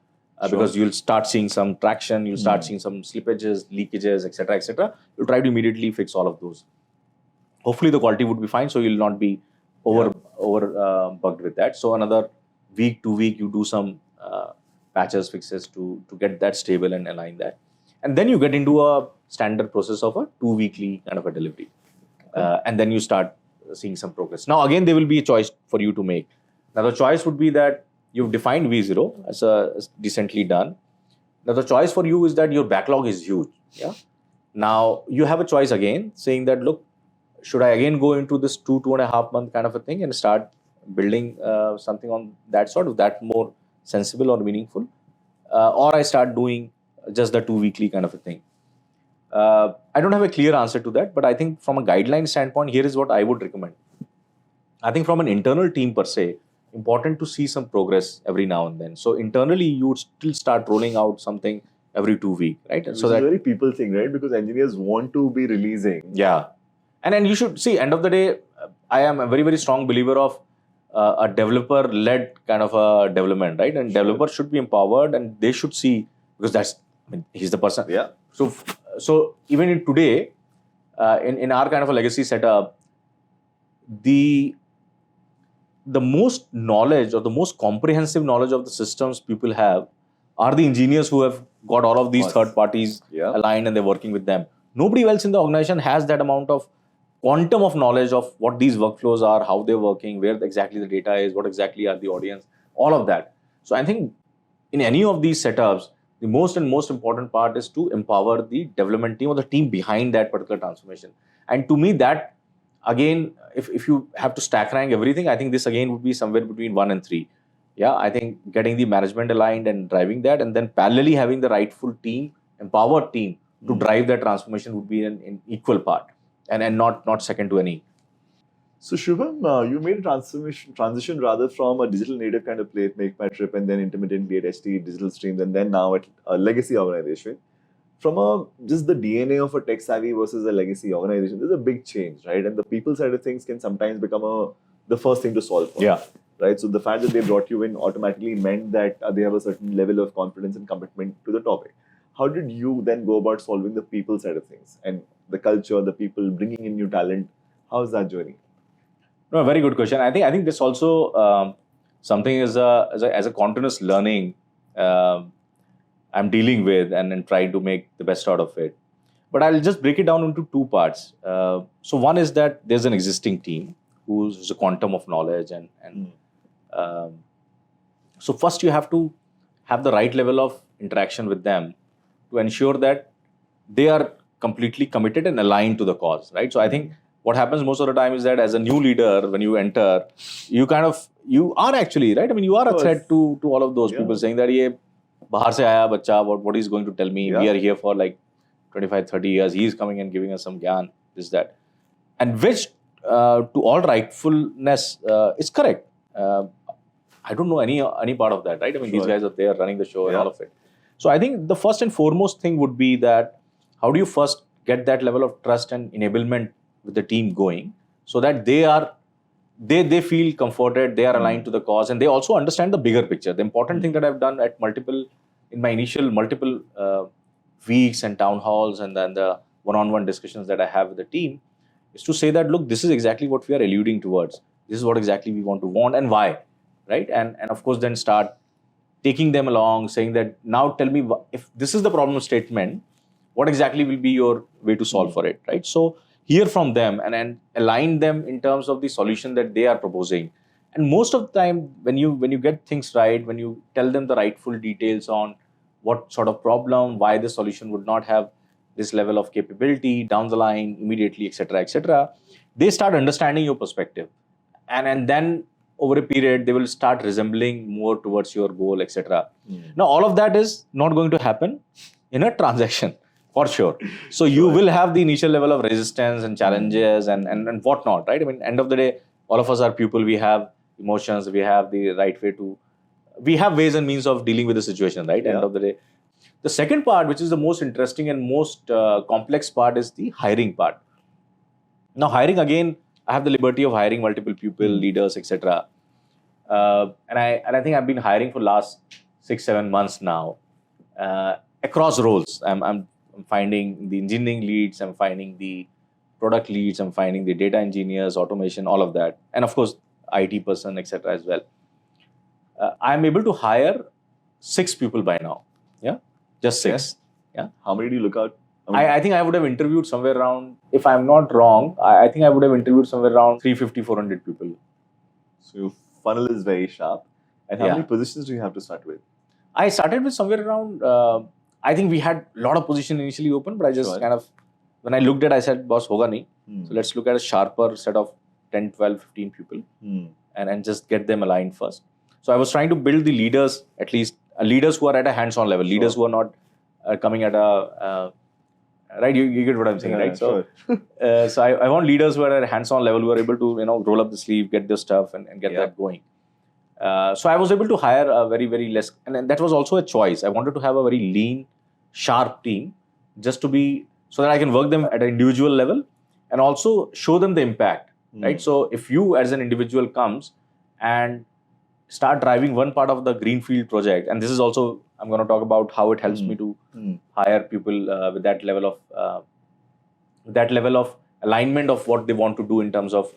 Speaker 2: because you'll start seeing some traction, you'll start seeing some slippages, leakages, etc., etc. You'll try to immediately fix all of those. Hopefully the quality would be fine, so you'll not be over bugged with that. So another week, 2 week, you do some patches, fixes to get that stable and align that. And then you get into a standard process of a 2 weekly kind of a delivery. And then you start seeing some progress. Now, again, there will be a choice for you to make. Now, the choice would be that you've defined V0 as decently done. Now, the choice for you is that your backlog is huge. Yeah. Now, you have a choice again saying that, look, should I again go into this 2.5 month kind of a thing and start building something on that sort of that more sensible or meaningful? Or I start doing just the 2 weekly kind of a thing. I don't have a clear answer to that, but I think from a guideline standpoint, here is what I would recommend. I think from an internal team per se, important to see some progress every now and then. So internally, you would still start rolling out something every 2 weeks, right?
Speaker 1: Which
Speaker 2: so
Speaker 1: is
Speaker 2: that
Speaker 1: a very people thing, right? Because engineers want to be releasing.
Speaker 2: yeah, and you should see. End of the day, I am a very very strong believer of a developer-led kind of a development, right? And developers should be empowered, and they should see, because he's the person.
Speaker 1: Yeah.
Speaker 2: So even in today, in our kind of a legacy setup, the most knowledge or the most comprehensive knowledge of the systems people have are the engineers who have got all of these third parties aligned and they're working with them. Nobody else in the organization has that amount of quantum of knowledge of what these workflows are, how they're working, where exactly the data is, what exactly are the audience, all of that. So I think in any of these setups, the most important part is to empower the development team or the team behind that particular transformation. And to me, that again, if you have to stack rank everything, I think this again would be somewhere between 1 and 3. Yeah, I think getting the management aligned and driving that, and then parallelly having the rightful team, empowered team to drive that transformation would be an equal part, and not second to any.
Speaker 1: So Shubham, you made a transition rather from a digital native kind of play, Make My Trip, and then intermittently at HT Digital Streams, and then now at a legacy organization. From just the DNA of a tech savvy versus a legacy organization, there's a big change, right? And the people side of things can sometimes become the first thing to solve for.
Speaker 2: Yeah.
Speaker 1: Right. So the fact that they brought you in automatically meant that they have a certain level of confidence and commitment to the topic. How did you then go about solving the people side of things and the culture, the people, bringing in new talent? How's that journey?
Speaker 2: No, very good question. I think this also something as a continuous learning I'm dealing with and trying to make the best out of it. But I'll just break it down into 2 parts. So one is that there's an existing team who's a quantum of knowledge and so first you have to have the right level of interaction with them to ensure that they are completely committed and aligned to the cause, right? So I think what happens most of the time is that as a new leader, when you enter, you are actually, right? I mean, you are a threat to all of those people saying that, ye bahar se aaya bacha, what he's going to tell me? We are here for like 25, 30 years. He's coming and giving us some gyan, this, that. And which, to all rightfulness, is correct. I don't know any part of that, right? I mean, these guys are there running the show and all of it. So I think the first and foremost thing would be that how do you first get that level of trust and enablement with the team going so that they feel comforted, they are aligned to the cause, and they also understand the bigger picture. The important thing that I've done in my initial multiple weeks and town halls and then the one-on-one discussions that I have with the team is to say that, look, this is exactly what we are alluding towards. This is what exactly we want and why, right? And of course, then start taking them along, saying that, now tell me, if this is the problem statement, what exactly will be your way to solve for it, right? So hear from them and align them in terms of the solution that they are proposing. And most of the time, when you get things right, when you tell them the rightful details on what sort of problem, why the solution would not have this level of capability down the line immediately, etc., they start understanding your perspective, and then over a period they will start resembling more towards your goal, etc. Now all of that is not going to happen in a transaction, for sure. So you will have the initial level of resistance and challenges and whatnot, right? I mean, end of the day, all of us are people. We have emotions. We have the right way to. We have ways and means of dealing with the situation, right? End of the day. The second part, which is the most interesting and most complex part, is the hiring part. Now, hiring, again, I have the liberty of hiring multiple people, leaders, etc. And I think I've been hiring for last 6-7 months now, across roles. I'm finding the engineering leads, I'm finding the product leads, I'm finding the data engineers, automation, all of that, and of course IT person, etc. as well. I'm able to hire 6 people by now. Yeah, just 6. Yeah.
Speaker 1: How many do you look out?
Speaker 2: I think I would have interviewed somewhere around, if I'm not wrong, I think I would have interviewed somewhere around 350-400 people.
Speaker 1: So your funnel is very sharp. And how many positions do you have to start with?
Speaker 2: I started with somewhere around, I think we had a lot of positions initially open, but I just kind of, when I looked at it, I said, boss, hoga nahi. So let's look at a sharper set of 10, 12, 15 people and just get them aligned first. So I was trying to build the leaders, at least leaders who are at a hands-on level, leaders who are not coming at a, right? You get what I'm saying, right? So, so I want leaders who are at a hands-on level, who are able to, roll up the sleeve, get their stuff and get that going. So I was able to hire a very, very less, and that was also a choice. I wanted to have a very lean, sharp team, just to be, so that I can work them at an individual level and also show them the impact, right? So if you as an individual comes and start driving one part of the greenfield project, and this is also, I'm going to talk about how it helps me to hire people with that level of alignment of what they want to do in terms of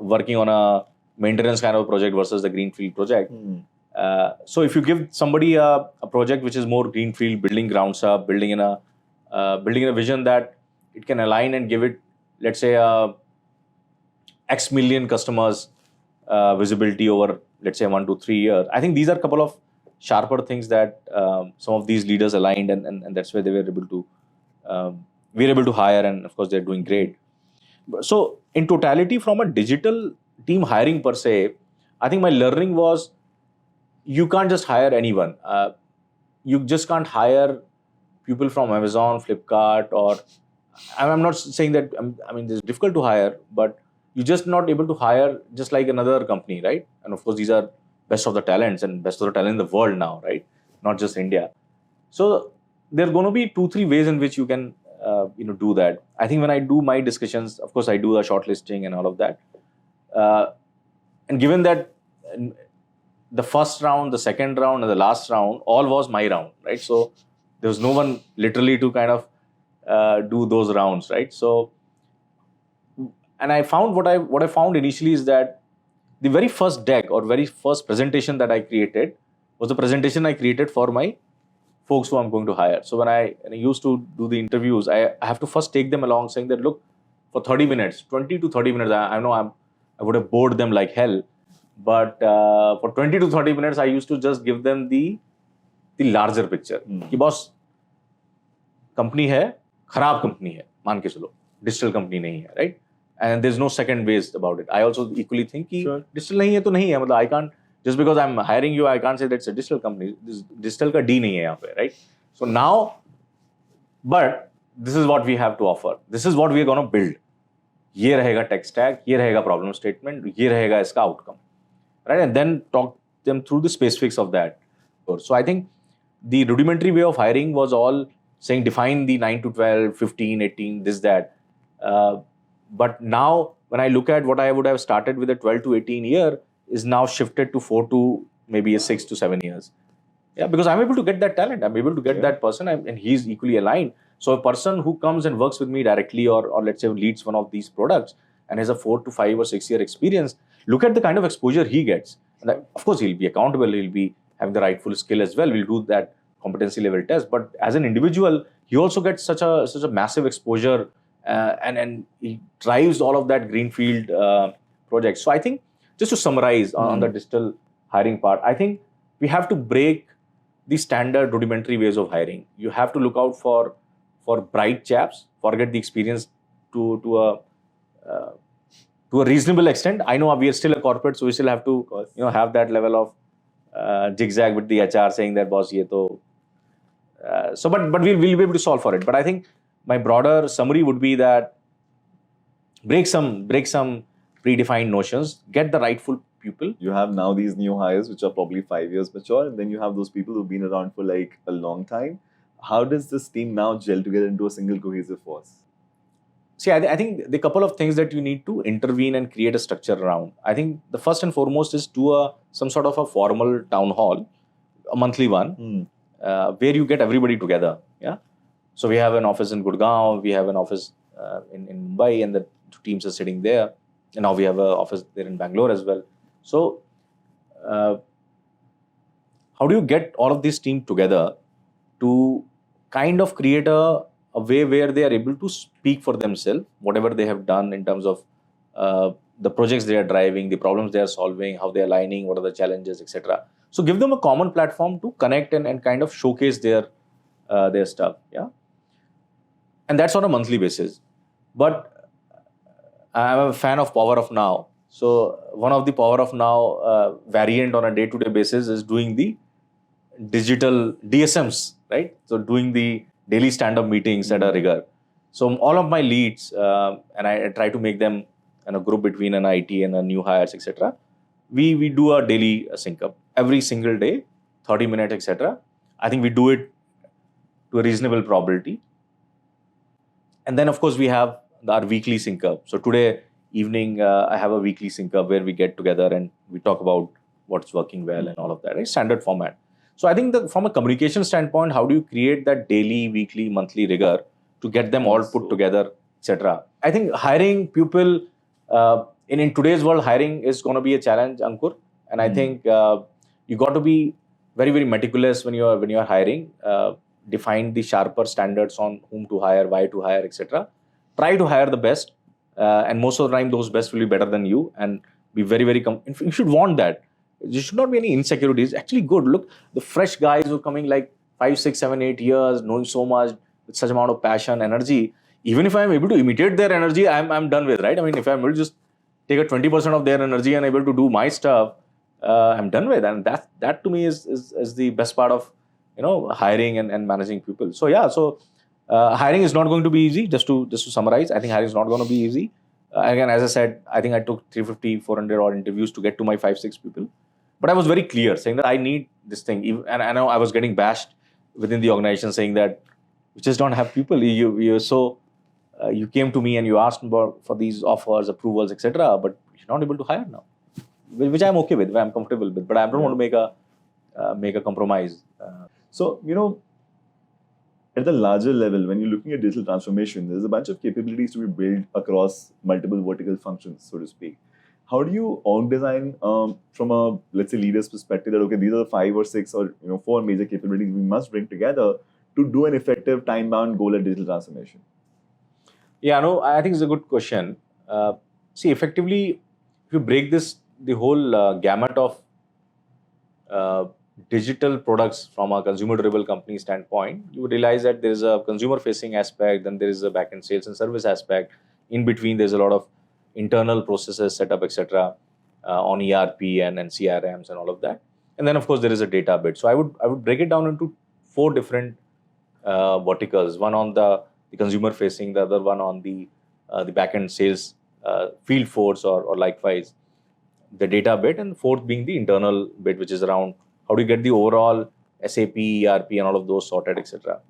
Speaker 2: working on a maintenance kind of project versus the greenfield project. So if you give somebody a project which is more greenfield, building grounds up, building in a vision that it can align and give it, let's say, X million customers visibility over, let's say, 1 to 3 years. I think these are a couple of sharper things that some of these leaders aligned, and that's where they were able to, we were able to hire, and of course they're doing great. So in totality, from a digital team hiring per se, I think my learning was, you can't just hire anyone. You just can't hire people from Amazon, Flipkart, or I'm not saying that, I mean, it's difficult to hire, but you're just not able to hire just like another company, right? And of course, these are best of the talents and best of the talent in the world now, right? Not just India. So there are going to be 2-3 ways in which you can, do that. I think when I do my discussions, of course, I do the shortlisting and all of that. And given that the first round, the second round, and the last round, all was my round, right? So there was no one literally to kind of do those rounds, right? So, and I found what I found initially is that the very first deck or very first presentation that I created was the presentation I created for my folks who I'm going to hire. So when I used to do the interviews, I have to first take them along, saying that, look, for 30 minutes, 20 to 30 minutes, I know I would have bored them like hell, but for 20 to 30 minutes, I used to just give them the larger picture. कि boss, company है, खराब company है, मान के चलो, digital company नहीं है, right? And there's no second ways about it. I also equally think कि digital नहीं है तो नहीं है, मतलब I can't, just because I'm hiring you, I can't say that's a digital company. This digital का D नहीं है यहाँ पे, right? So now, but this is what we have to offer. This is what we are going to build. ये रहेगा tech stack, ये रहेगा problem statement, ये रहेगा इसका outcome, right? And then talk them through the specifics of that. So I think the rudimentary way of hiring was all saying define the 9 to 12, 15, 18, this, that. But now when I look at what I would have started with a 12 to 18 year is now shifted to 4 to maybe a 6 to 7 years. Yeah, because I'm able to get that talent. I'm able to get that person and he's equally aligned. So a person who comes and works with me directly or let's say leads one of these products and has a 4 to 5 or 6 year experience, look at the kind of exposure he gets. And of course, he'll be accountable, he'll be having the rightful skill as well. We'll do that competency level test. But as an individual, he also gets such a massive exposure and he drives all of that greenfield project. So I think, just to summarize on the digital hiring part, I think we have to break the standard rudimentary ways of hiring. You have to look out for bright chaps, forget the experience to a reasonable extent. I know we are still a corporate, so we still have to have that level of zigzag with the HR saying that boss ye to. But we'll be able to solve for it. But I think my broader summary would be that break some predefined notions, get the rightful people.
Speaker 1: You have now these new hires which are probably 5 years mature, and then you have those people who've been around for like a long time. How does this team now gel together into a single cohesive force?
Speaker 2: See, I think the couple of things that you need to intervene and create a structure around. I think the first and foremost is do some sort of a formal town hall, a monthly one, where you get everybody together. Yeah. So we have an office in Gurgaon, we have an office in Mumbai, and the two teams are sitting there. And now we have an office there in Bangalore as well. So how do you get all of these teams together to kind of create a way where they are able to speak for themselves, whatever they have done in terms of the projects they are driving, the problems they are solving, how they are aligning, what are the challenges, etc. So give them a common platform to connect and kind of showcase their stuff. Yeah. And that's on a monthly basis. But I'm a fan of Power of Now. So one of the Power of Now variant on a day-to-day basis is doing the digital DSMs, right? So doing the daily stand-up meetings at a rigor. So all of my leads, and I try to make them in a group between an IT and a new hires, etc. We do a daily sync up every single day, 30 minutes, etc. I think we do it to a reasonable probability. And then, of course, we have our weekly sync up. So today evening, I have a weekly sync up where we get together and we talk about what's working well and all of that, right? Standard format. So I think that from a communication standpoint, how do you create that daily, weekly, monthly rigor to get them all put together, etc. I think hiring people in today's world, hiring is going to be a challenge, Ankur. And I think you got to be very, very meticulous when you are hiring. Define the sharper standards on whom to hire, why to hire, etc. Try to hire the best, and most of the time those best will be better than you, and be very, very. You should want that. There should not be any insecurities. Actually, good. Look, the fresh guys who are coming like 5, 6, 7, 8 years, knowing so much with such amount of passion, energy. Even if I am able to imitate their energy, I'm done with, right? I mean, if I'm able to just take a 20% of their energy and able to do my stuff, I'm done with, and that to me is the best part of hiring and managing people. So yeah, hiring is not going to be easy. Just to summarize, I think hiring is not going to be easy. Again, as I said, I think I took 350, 400 odd interviews to get to my 5, 6 people. But I was very clear, saying that I need this thing. And I know I was getting bashed within the organization, saying that we just don't have people. You came to me and you asked for these offers, approvals, etc. But you're not able to hire now, which I'm okay with, I'm comfortable with. But I don't want to make a compromise.
Speaker 1: So, at the larger level, when you're looking at digital transformation, there's a bunch of capabilities to be built across multiple vertical functions, so to speak. How do you org design from a, let's say, leader's perspective that, okay, these are the 5 or 6 or 4 major capabilities we must bring together to do an effective time-bound goal at digital transformation?
Speaker 2: Yeah, no, I think it's a good question. See, effectively, if you break the whole gamut of digital products from a consumer durable company standpoint, you would realize that there is a consumer facing aspect, then there is a back-end sales and service aspect. In between, there's a lot of internal processes set up, etc. On ERP and CRMs and all of that. And then, of course, there is a data bit. So I would break it down into 4 different verticals. One on the consumer facing, the other one on the back-end sales field force or likewise the data bit, and fourth being the internal bit, which is around how do you get the overall SAP, ERP, and all of those sorted, etc.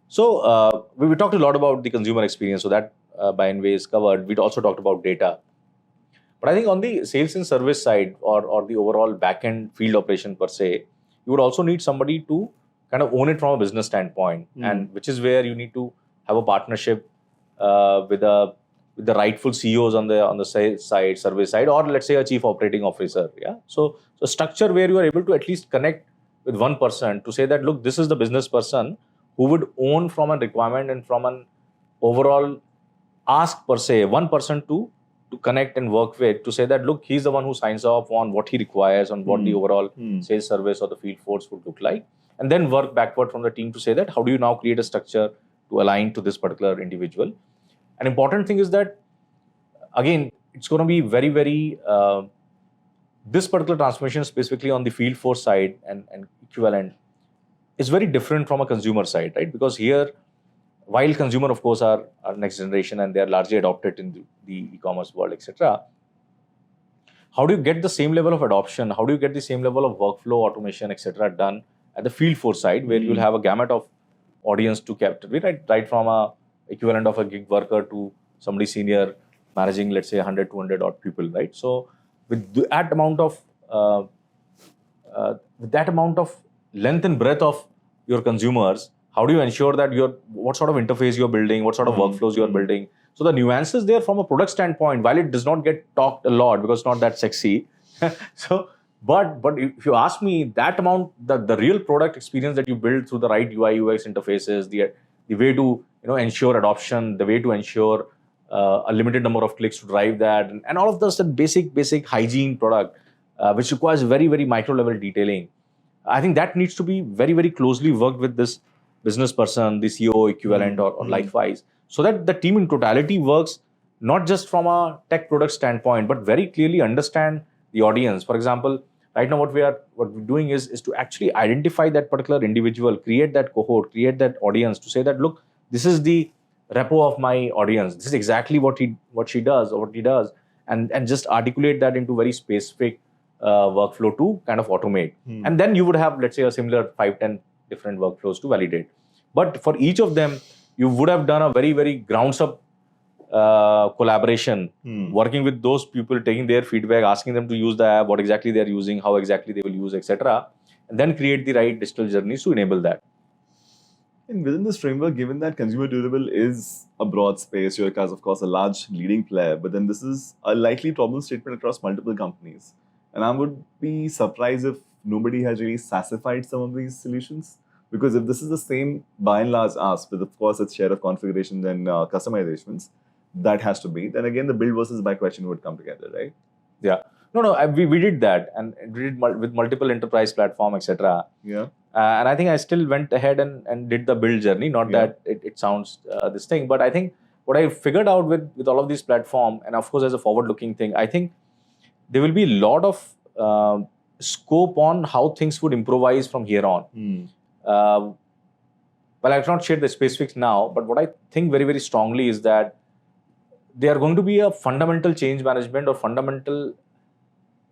Speaker 2: So we talked a lot about the consumer experience, so that by and way is covered. We also talked about data. But I think on the sales and service side or the overall back-end field operation per se, you would also need somebody to kind of own it from a business standpoint, and which is where you need to have a partnership with the rightful CEOs on the sales side, service side, or let's say a chief operating officer. Yeah. So structure where you are able to at least connect with one person to say that, look, this is the business person who would own from a requirement and from an overall ask per se, one person to connect and work with, to say that, look, he's the one who signs off on what he requires, on what the overall sales service or the field force would look like, and then work backward from the team to say that how do you now create a structure to align to this particular individual. An important thing is that, again, it's going to be very, very, this particular transformation specifically on the field force side and equivalent is very different from a consumer side, right? Because here, while consumer, of course, are next generation and they are largely adopted in the e-commerce world, etc. How do you get the same level of adoption? How do you get the same level of workflow automation, etc. done at the field force side, where you'll have a gamut of audience to capture, right from a equivalent of a gig worker to somebody senior managing, let's say, 100, 200 odd people, right? So with that amount of length and breadth of your consumers, how do you ensure that what sort of interface you're building, what sort of workflows you're building? So the nuances there from a product standpoint, while it does not get talked a lot because it's not that sexy. But if you ask me, that amount, the real product experience that you build through the right UI UX interfaces, the way to ensure adoption, the way to ensure a limited number of clicks to drive that, and all of those, that basic hygiene product, which requires very, very micro level detailing. I think that needs to be very, very closely worked with this business person, the CEO equivalent or likewise, so that the team in totality works not just from a tech product standpoint, but very clearly understand the audience. For example, right now what we're doing is to actually identify that particular individual, create that cohort, create that audience, to say that, look, this is the repo of my audience. This is exactly what she does or what he does, and just articulate that into very specific workflow to kind of automate. And then you would have, let's say, a similar 5-10 different workflows to validate. But for each of them, you would have done a very, very grounds up collaboration, working with those people, taking their feedback, asking them to use the app, what exactly they're using, how exactly they will use, etc. And then create the right digital journeys to enable that.
Speaker 1: And within this framework, given that consumer durable is a broad space, Eureka is, of course, a large leading player, but then this is a likely problem statement across multiple companies. And I would be surprised if nobody has really sassified some of these solutions. Because if this is the same, by and large, ask, with, of course, its share of configurations and customizations, that has to be, then again, the build versus buy question would come together, right?
Speaker 2: Yeah. No, we did that, and we did with multiple enterprise platform, etc.
Speaker 1: Yeah.
Speaker 2: And I think I still went ahead and did the build journey. Not that it sounds this thing, but I think what I figured out with all of these platform, and of course as a forward-looking thing, I think there will be a lot of scope on how things would improvise from here on. Well, I cannot share the specifics now, but what I think very, very strongly is that there are going to be a fundamental change management or fundamental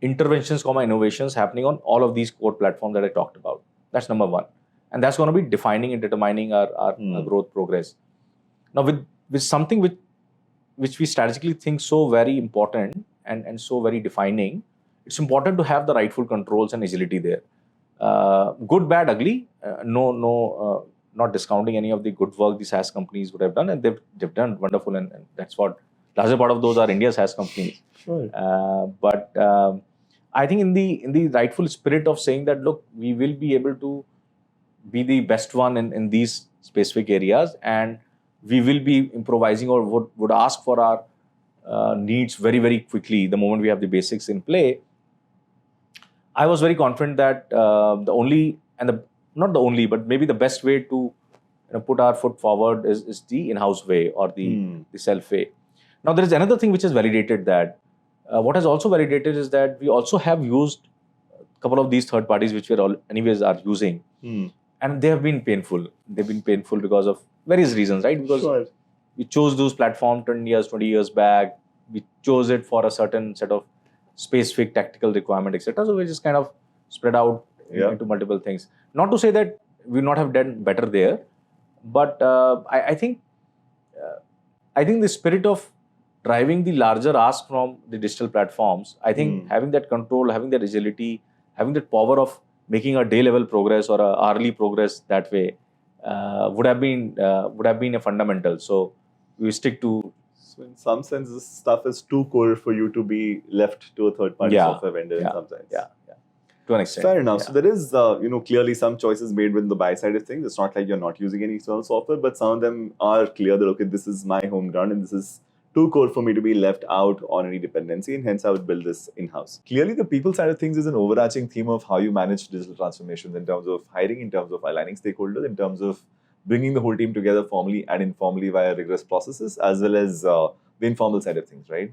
Speaker 2: interventions, innovations happening on all of these core platforms that I talked about. That's number one. And that's going to be defining and determining our growth progress. Now, with something which we strategically think so very important and so very defining, it's important to have the rightful controls and agility there. Good, bad, ugly, not discounting any of the good work these SaaS companies would have done, and they've done wonderful, and that's what larger part of those are India's SaaS companies.
Speaker 1: Sure.
Speaker 2: But I think in the rightful spirit of saying that, look, we will be able to be the best one in these specific areas, and we will be improvising or would ask for our needs very, very quickly the moment we have the basics in play. I was very confident that not the only, but maybe the best way to put our foot forward is the in-house way or the self way. Now, there is another thing which has validated that. What has also validated is that we also have used a couple of these third parties which we anyways are using. And they have been painful. They've been painful because of various reasons, right? Because we chose those platforms 20 years back. We chose it for a certain set of specific tactical requirement, etc. So we just kind of spread out into multiple things. Not to say that we not have done better there, but I think the spirit of driving the larger ask from the digital platforms, I think having that control, having that agility, having that power of making a day level progress or a hourly progress that way would have been a fundamental. So we stick to.
Speaker 1: So in some sense, this stuff is too core for you to be left to a third-party software vendor in some sense.
Speaker 2: Yeah. To an extent.
Speaker 1: Fair enough. So there is, clearly some choices made with the buy side of things. It's not like you're not using any external software, but some of them are clear that, okay, this is my home ground and this is too core for me to be left out on any dependency, and hence I would build this in-house. Clearly, the people side of things is an overarching theme of how you manage digital transformations in terms of hiring, in terms of aligning stakeholders, in terms of bringing the whole team together formally and informally via rigorous processes, as well as the informal side of things, right?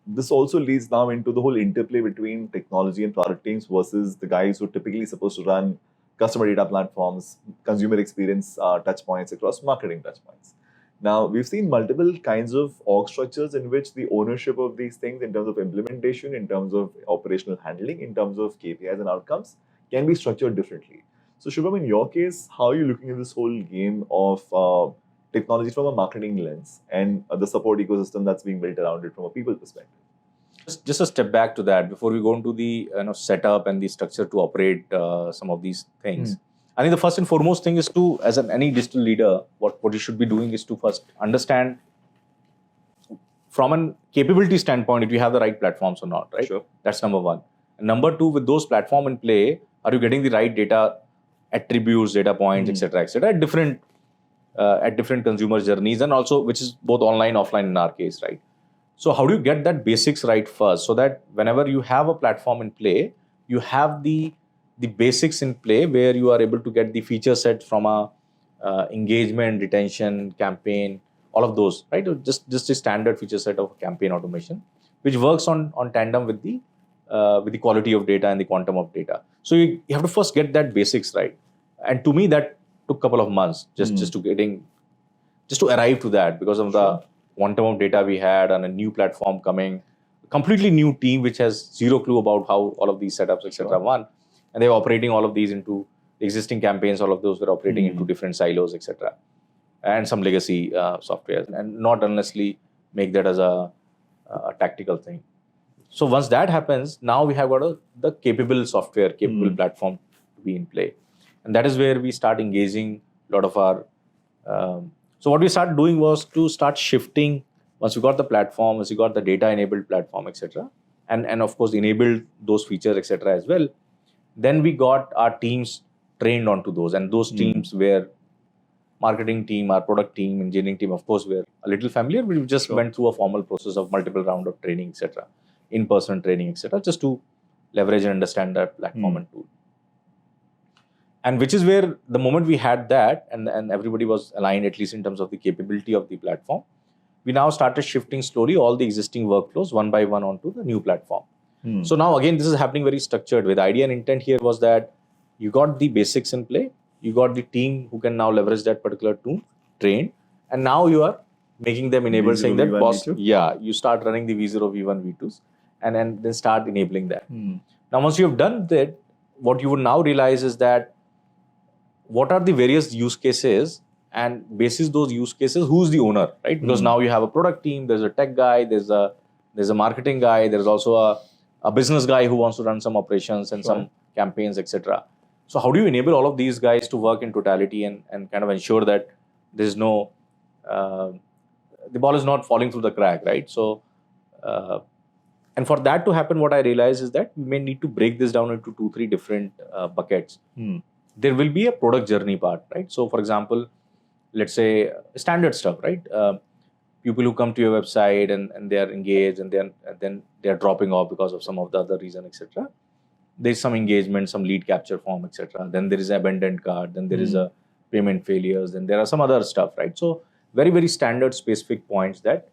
Speaker 1: This also leads now into the whole interplay between technology and product teams versus the guys who are typically supposed to run customer data platforms, consumer experience touch points across marketing touch points. Now, we've seen multiple kinds of org structures in which the ownership of these things in terms of implementation, in terms of operational handling, in terms of KPIs and outcomes can be structured differently. So, Shubham, in your case, how are you looking at this whole game of technology from a marketing lens and the support ecosystem that's being built around it from a people perspective?
Speaker 2: Just a step back to that before we go into the setup and the structure to operate some of these things. I think the first and foremost thing is to, as any digital leader, what you should be doing is to first understand from a capability standpoint if you have the right platforms or not, right?
Speaker 1: Sure.
Speaker 2: That's number one. And number two, with those platforms in play, are you getting the right data attributes, data points, etc., at different consumer journeys, and also which is both online, offline in our case, right? So how do you get that basics right first, so that whenever you have a platform in play, you have the basics in play where you are able to get the feature set from a engagement, retention, campaign, all of those, right? Just a standard feature set of campaign automation, which works on tandem with the quality of data and the quantum of data. So you have to first get that basics right. And to me, that took a couple of months just to arrive to that because of the quantum of data we had and a new platform coming, a completely new team which has zero clue about how all of these setups, etc. run. And they were operating all of these into existing campaigns, all of those were operating into different silos, etc. And some legacy software, and not honestly make that as a tactical thing. So once that happens, now we have got the capable software, capable platform to be in play. And that is where we start engaging a lot of our... So what we started doing was to start shifting, once we got the platform, once we got the data-enabled platform, etc. And of course, enabled those features, etc. as well. Then we got our teams trained onto those. And those teams were marketing team, our product team, engineering team, of course, were a little familiar. We just went through a formal process of multiple round of training, etc. In-person training, etc. just to leverage and understand that platform and tool. And which is where the moment we had that and everybody was aligned, at least in terms of the capability of the platform, we now started shifting slowly all the existing workflows one by one onto the new platform. So now again, this is happening very structured. With idea and intent here was that you got the basics in play, you got the team who can now leverage that particular tool, trained, and now you are making them enabled, saying that, boss, you start running the V0, V1, V2s, and then start enabling that. Now, once you have done that, what you would now realize is that what are the various use cases, and basis those use cases, who's the owner, right? Because now you have a product team, there's a tech guy, there's a marketing guy, there's also a business guy who wants to run some operations and some campaigns, etc. So how do you enable all of these guys to work in totality and kind of ensure that there's no, the ball is not falling through the crack, right? So, and for that to happen, what I realized is that we may need to break this down into 2-3 different buckets. There will be a product journey part, right? So for example, let's say standard stuff, right? People who come to your website and they are engaged and then they are dropping off because of some of the other reason, etc. There's some engagement, some lead capture form, etc. Then there is an abandoned cart, then there is a payment failures, then there are some other stuff, right? So very, very standard specific points that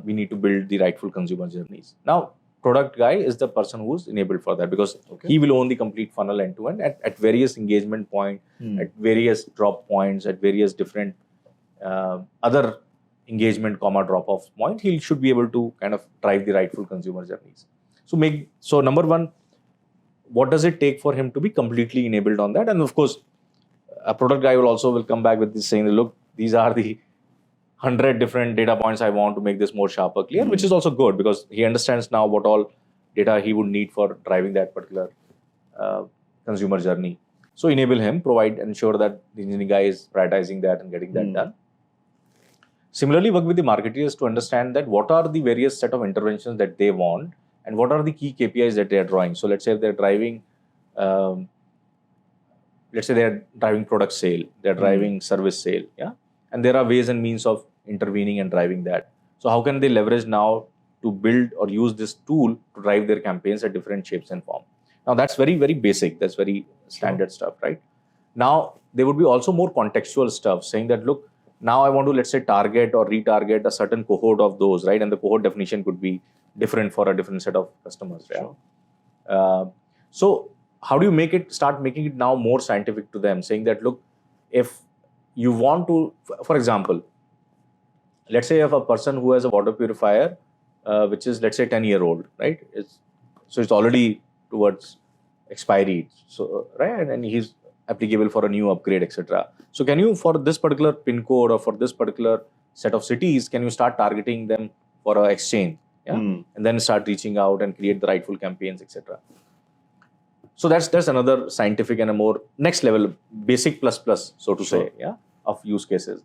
Speaker 2: we need to build the rightful consumer journeys. Now, product guy is the person who's enabled for that because he will own the complete funnel end to end at various engagement point, at various drop points, at various different other engagement, drop off point. He should be able to kind of drive the rightful consumer journeys. So number one, what does it take for him to be completely enabled on that? And of course, a product guy will come back with this saying, look, these are the 100 different data points I want to make this more sharper, clear, which is also good because he understands now what all data he would need for driving that particular consumer journey. So enable him, ensure that the engineering guy is prioritizing that and getting that done. Similarly, work with the marketers to understand that what are the various set of interventions that they want and what are the key KPIs that they are drawing. So let's say if they're driving, product sale, they're driving service sale, and there are ways and means of intervening and driving that. So how can they leverage now to build or use this tool to drive their campaigns at different shapes and form? Now that's very, very basic. That's very standard stuff, right? Now there would be also more contextual stuff saying that, look, now I want to, let's say, target or retarget a certain cohort of those, right? And the cohort definition could be different for a different set of customers. Sure. So how do you start making it now more scientific to them, saying that, look, if you want to, for example, let's say you have a person who has a water purifier, which is, let's say, 10-year-old, right? So it's already towards expiry, so right, and he's applicable for a new upgrade, etc. So can you, for this particular pin code or for this particular set of cities, can you start targeting them for an exchange, and then start reaching out and create the rightful campaigns, etc. So that's another scientific and a more next level, basic plus, so to say, of use cases.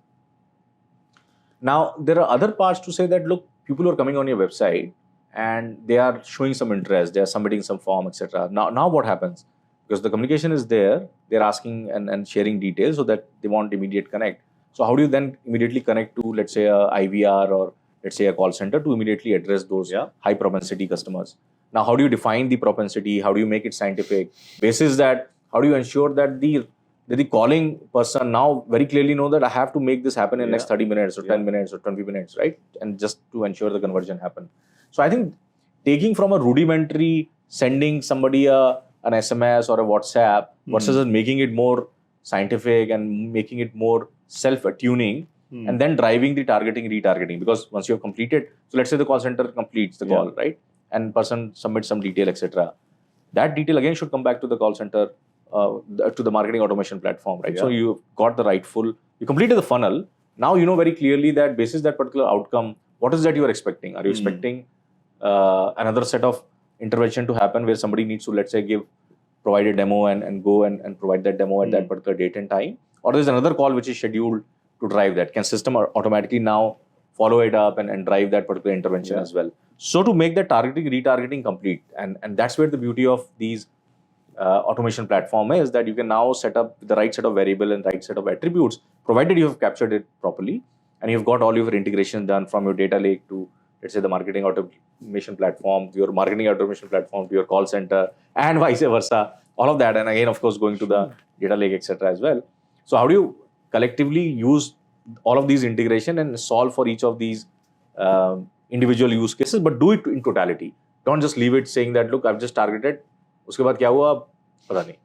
Speaker 2: Now there are other parts to say that, look, people who are coming on your website and they are showing some interest, they are submitting some form, etc. Now what happens? Because the communication is there, they're asking and sharing details so that they want immediate connect. So how do you then immediately connect to, let's say, a IVR or let's say a call center to immediately address those high propensity customers? Now, how do you define the propensity? How do you make it scientific? Basis that, how do you ensure that the calling person now very clearly know that I have to make this happen in next 30 minutes or 10 minutes or 20 minutes, right? And just to ensure the conversion happen. So I think taking from a rudimentary, sending somebody an SMS or a WhatsApp versus making it more scientific and making it more self-attuning and then driving the targeting, retargeting. Because once you have completed, so let's say the call center completes the call, right? And person submits some detail, etc. That detail again should come back to the call center, to the marketing automation platform, right? So you got the you completed the funnel. Now you know very clearly that basis that particular outcome, what is that you are expecting? Are you expecting another set of intervention to happen where somebody needs to, let's say, provide a demo and go and provide that demo at that particular date and time? Or there's another call which is scheduled to drive that. Can system automatically now follow it up and drive that particular intervention as well? So to make that targeting, retargeting complete, and that's where the beauty of these automation platform is, that you can now set up the right set of variable and right set of attributes, provided you have captured it properly and you've got all your integration done from your data lake to, let's say, the marketing automation platform, your marketing automation platform to your call center, and vice versa, all of that. And again, of course, going to the data lake, etc. as well. So how do you collectively use all of these integration and solve for each of these individual use cases, but do it in totality. Don't just leave it saying that, look, I've just targeted, uske baad kya hua, pata nahi.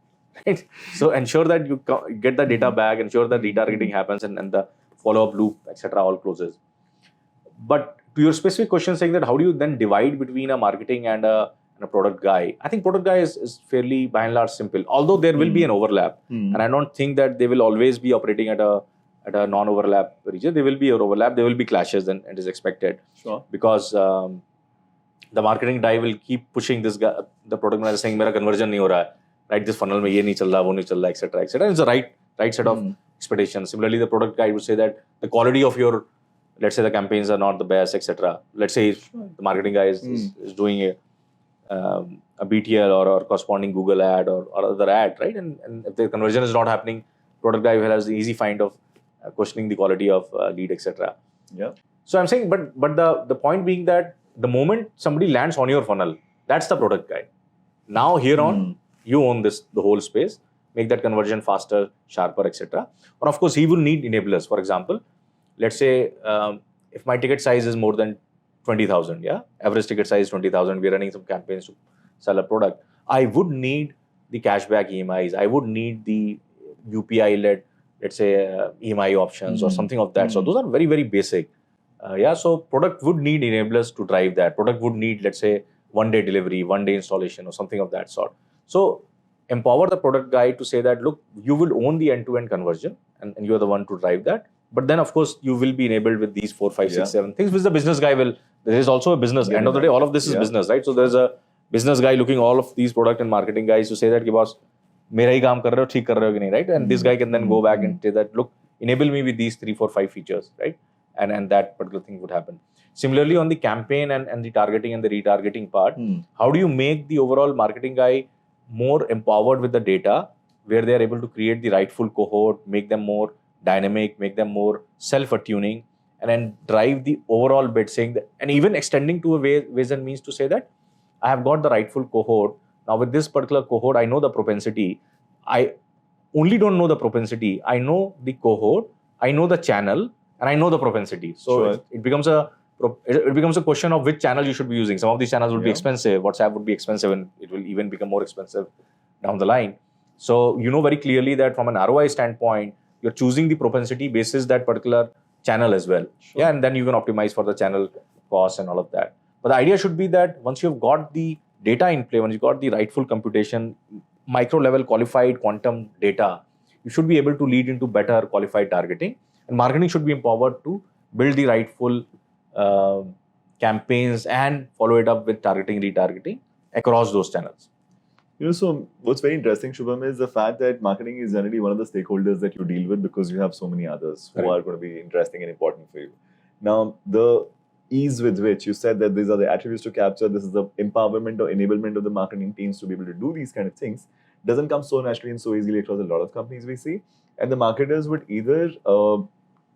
Speaker 2: Right? So ensure that you get the data back, ensure that retargeting happens and the follow-up loop, etc. all closes. But to your specific question saying that how do you then divide between a marketing and a product guy? I think product guy is fairly, by and large, simple. Although there will be an overlap. And I don't think that they will always be operating at a non-overlap region. There will be an overlap, there will be clashes, and it is expected. Sure. Because the marketing guy will keep pushing this guy, the product manager saying, mera conversion nahi ho raha hai, right? This funnel mein ye nahi chal raha, wo nahi chal raha, etc. etc. It's the right set of expectations. Similarly, the product guy would say that the quality of your, let's say, the campaigns are not the best, etc. Let's say the marketing guy is doing a BTL or corresponding Google ad or other ad, right? And if the conversion is not happening, product guy will have the easy find of questioning the quality of lead, etc. Yeah. So I'm saying, but the point being that the moment somebody lands on your funnel, that's the product guy. Now here on, you own the whole space, make that conversion faster, sharper, etc. Or of course, he will need enablers. For example, let's say if my ticket size is more than 20,000, average ticket size is 20,000, we're running some campaigns to sell a product. I would need the cashback EMIs. I would need the UPI-led, let's say, EMI options or something of that. So those are very, very basic. So product would need enablers to drive that. Product would need, let's say, one-day delivery, one-day installation or something of that sort. So empower the product guy to say that, look, you will own the end-to-end conversion and you're the one to drive that. But then, of course, you will be enabled with these 4, 5, 6, 7 things, which the business guy will. There is also a business. End of the day, all of this is business, right? So there's a business guy looking all of these product and marketing guys to say that, boss, मेरा ही काम कर रहे हो, ठीक कर रहे हो कि नहीं, right? And this guy can then go back and say that, look, enable me with these 3, 4, 5 features, right? And that particular thing would happen. Similarly, on the campaign and the targeting and the retargeting part, how do you make the overall marketing guy more empowered with the data, where they are able to create the rightful cohort, make them more dynamic, make them more self-attuning, and then drive the overall bit, saying that, and even extending to a ways and means to say that I have got the rightful cohort. Now with this particular cohort, I know the propensity. I only don't know the propensity. I know the cohort, I know the channel, and I know the propensity. So it becomes a question of which channel you should be using. Some of these channels would be expensive. WhatsApp would be expensive, and it will even become more expensive down the line. So you know very clearly that from an ROI standpoint, you're choosing the propensity basis that particular channel as well. Yeah, and then you can optimize for the channel cost and all of that. But the idea should be that once you've got the data in play, once you've got the rightful computation, micro level qualified quantum data, you should be able to lead into better qualified targeting. And marketing should be empowered to build the rightful campaigns and follow it up with targeting, retargeting across those channels.
Speaker 1: So what's very interesting, Shubham, is the fact that marketing is generally one of the stakeholders that you deal with because you have so many others who are going to be interesting and important for you. Now, the ease with which you said that these are the attributes to capture, this is the empowerment or enablement of the marketing teams to be able to do these kind of things, doesn't come so naturally and so easily across a lot of companies we see. And the marketers would either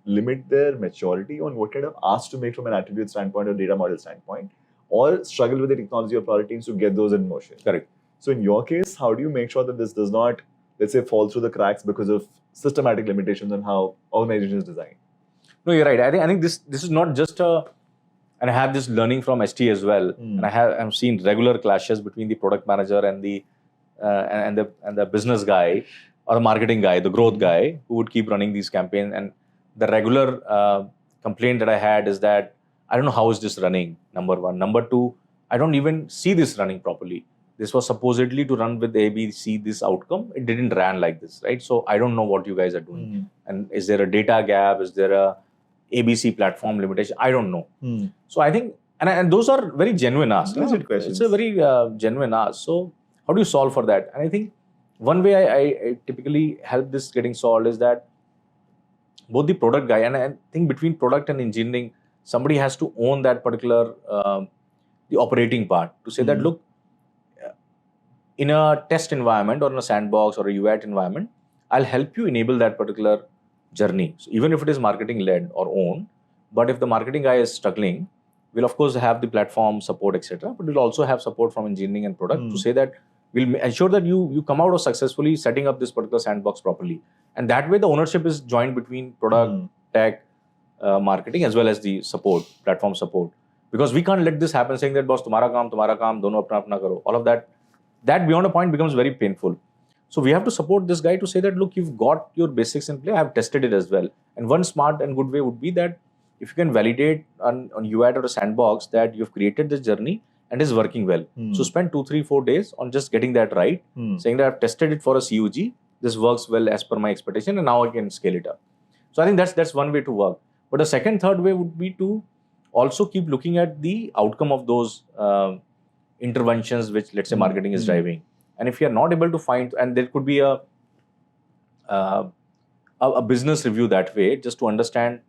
Speaker 1: limit their maturity on what kind of ask to make from an attribute standpoint or data model standpoint, or struggle with the technology or product teams to get those in motion.
Speaker 2: Correct.
Speaker 1: So in your case, how do you make sure that this does not, let's say, fall through the cracks because of systematic limitations on how organization is designed?
Speaker 2: No, you're right. I think this is not just and I have this learning from ST as well. And I've seen regular clashes between the product manager and the business guy or the marketing guy, the growth guy, who would keep running these campaigns. And the regular complaint that I had is that I don't know how is this running, number one. Number two, I don't even see this running properly. This was supposedly to run with A, B, C, this outcome. It didn't run like this, right? So I don't know what you guys are doing. And is there a data gap? Is there a ABC platform limitation? I don't know. So I think, and those are very genuine asks. It's a very genuine ask. So how do you solve for that? And I think one way I typically help this getting solved is that both the product guy, and I think between product and engineering, somebody has to own that particular, the operating part to say that, look, in a test environment or in a sandbox or a UAT environment, I'll help you enable that particular journey. So even if it is marketing led or owned, but if the marketing guy is struggling, we'll of course have the platform support, etc. But we'll also have support from engineering and product to say that we'll ensure that you come out of successfully setting up this particular sandbox properly. And that way the ownership is joined between product, tech, marketing, as well as the support, platform support. Because we can't let this happen saying that, boss, tumhara kaam, dono apna karo. All of that beyond a point becomes very painful. So we have to support this guy to say that, look, you've got your basics in play. I've tested it as well. And one smart and good way would be that if you can validate on UAT or a sandbox that you've created this journey and is working well. So spend 2, 3, 4 days on just getting that right, saying that I've tested it for a CUG. This works well as per my expectation, and now I can scale it up. So I think that's one way to work. But a second, third way would be to also keep looking at the outcome of those interventions which, let's say, marketing is driving. And if you're not able to find, and there could be a business review that way, just to understand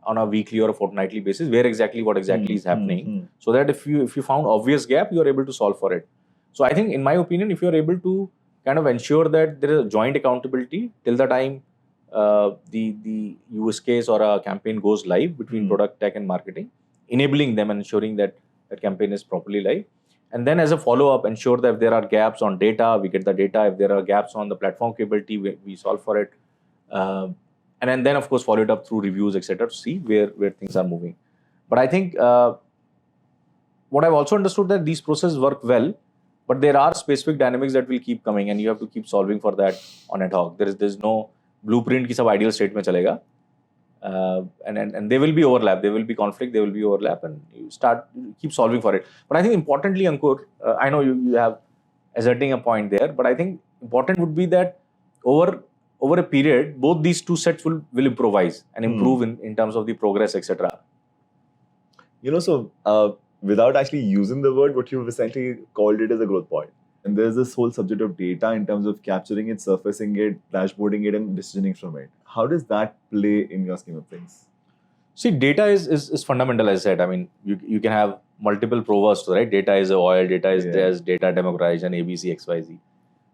Speaker 2: on a weekly or a fortnightly basis what exactly is happening, so that if you found obvious gap, you are able to solve for it. So I think, in my opinion, if you are able to kind of ensure that there is a joint accountability till the time the use case or a campaign goes live between product, tech, and marketing, enabling them and ensuring that that campaign is properly live. And then as a follow-up, ensure that if there are gaps on data, we get the data. If there are gaps on the platform capability, we solve for it. And then, of course, follow it up through reviews, etc., to see where things are moving. But I think what I've also understood that these processes work well, but there are specific dynamics that will keep coming, and you have to keep solving for that on ad hoc. There's no blueprint ki sab ideal state mein chalega. And there will be overlap, there will be conflict, there will be overlap, and you keep solving for it. But I think importantly, Ankur, I know you have asserting a point there, but I think important would be that over a period, both these two sets will improvise and improve in terms of the progress, etc.
Speaker 1: So without actually using the word, what you've essentially called it as a growth point. And there's this whole subject of data in terms of capturing it, surfacing it, dashboarding it, and decisioning from it. How does that play in your scheme of things?
Speaker 2: See, data is fundamental, as I said. I mean, you can have multiple proverbs, right? Data is oil, data is this, data democratization, ABC, XYZ.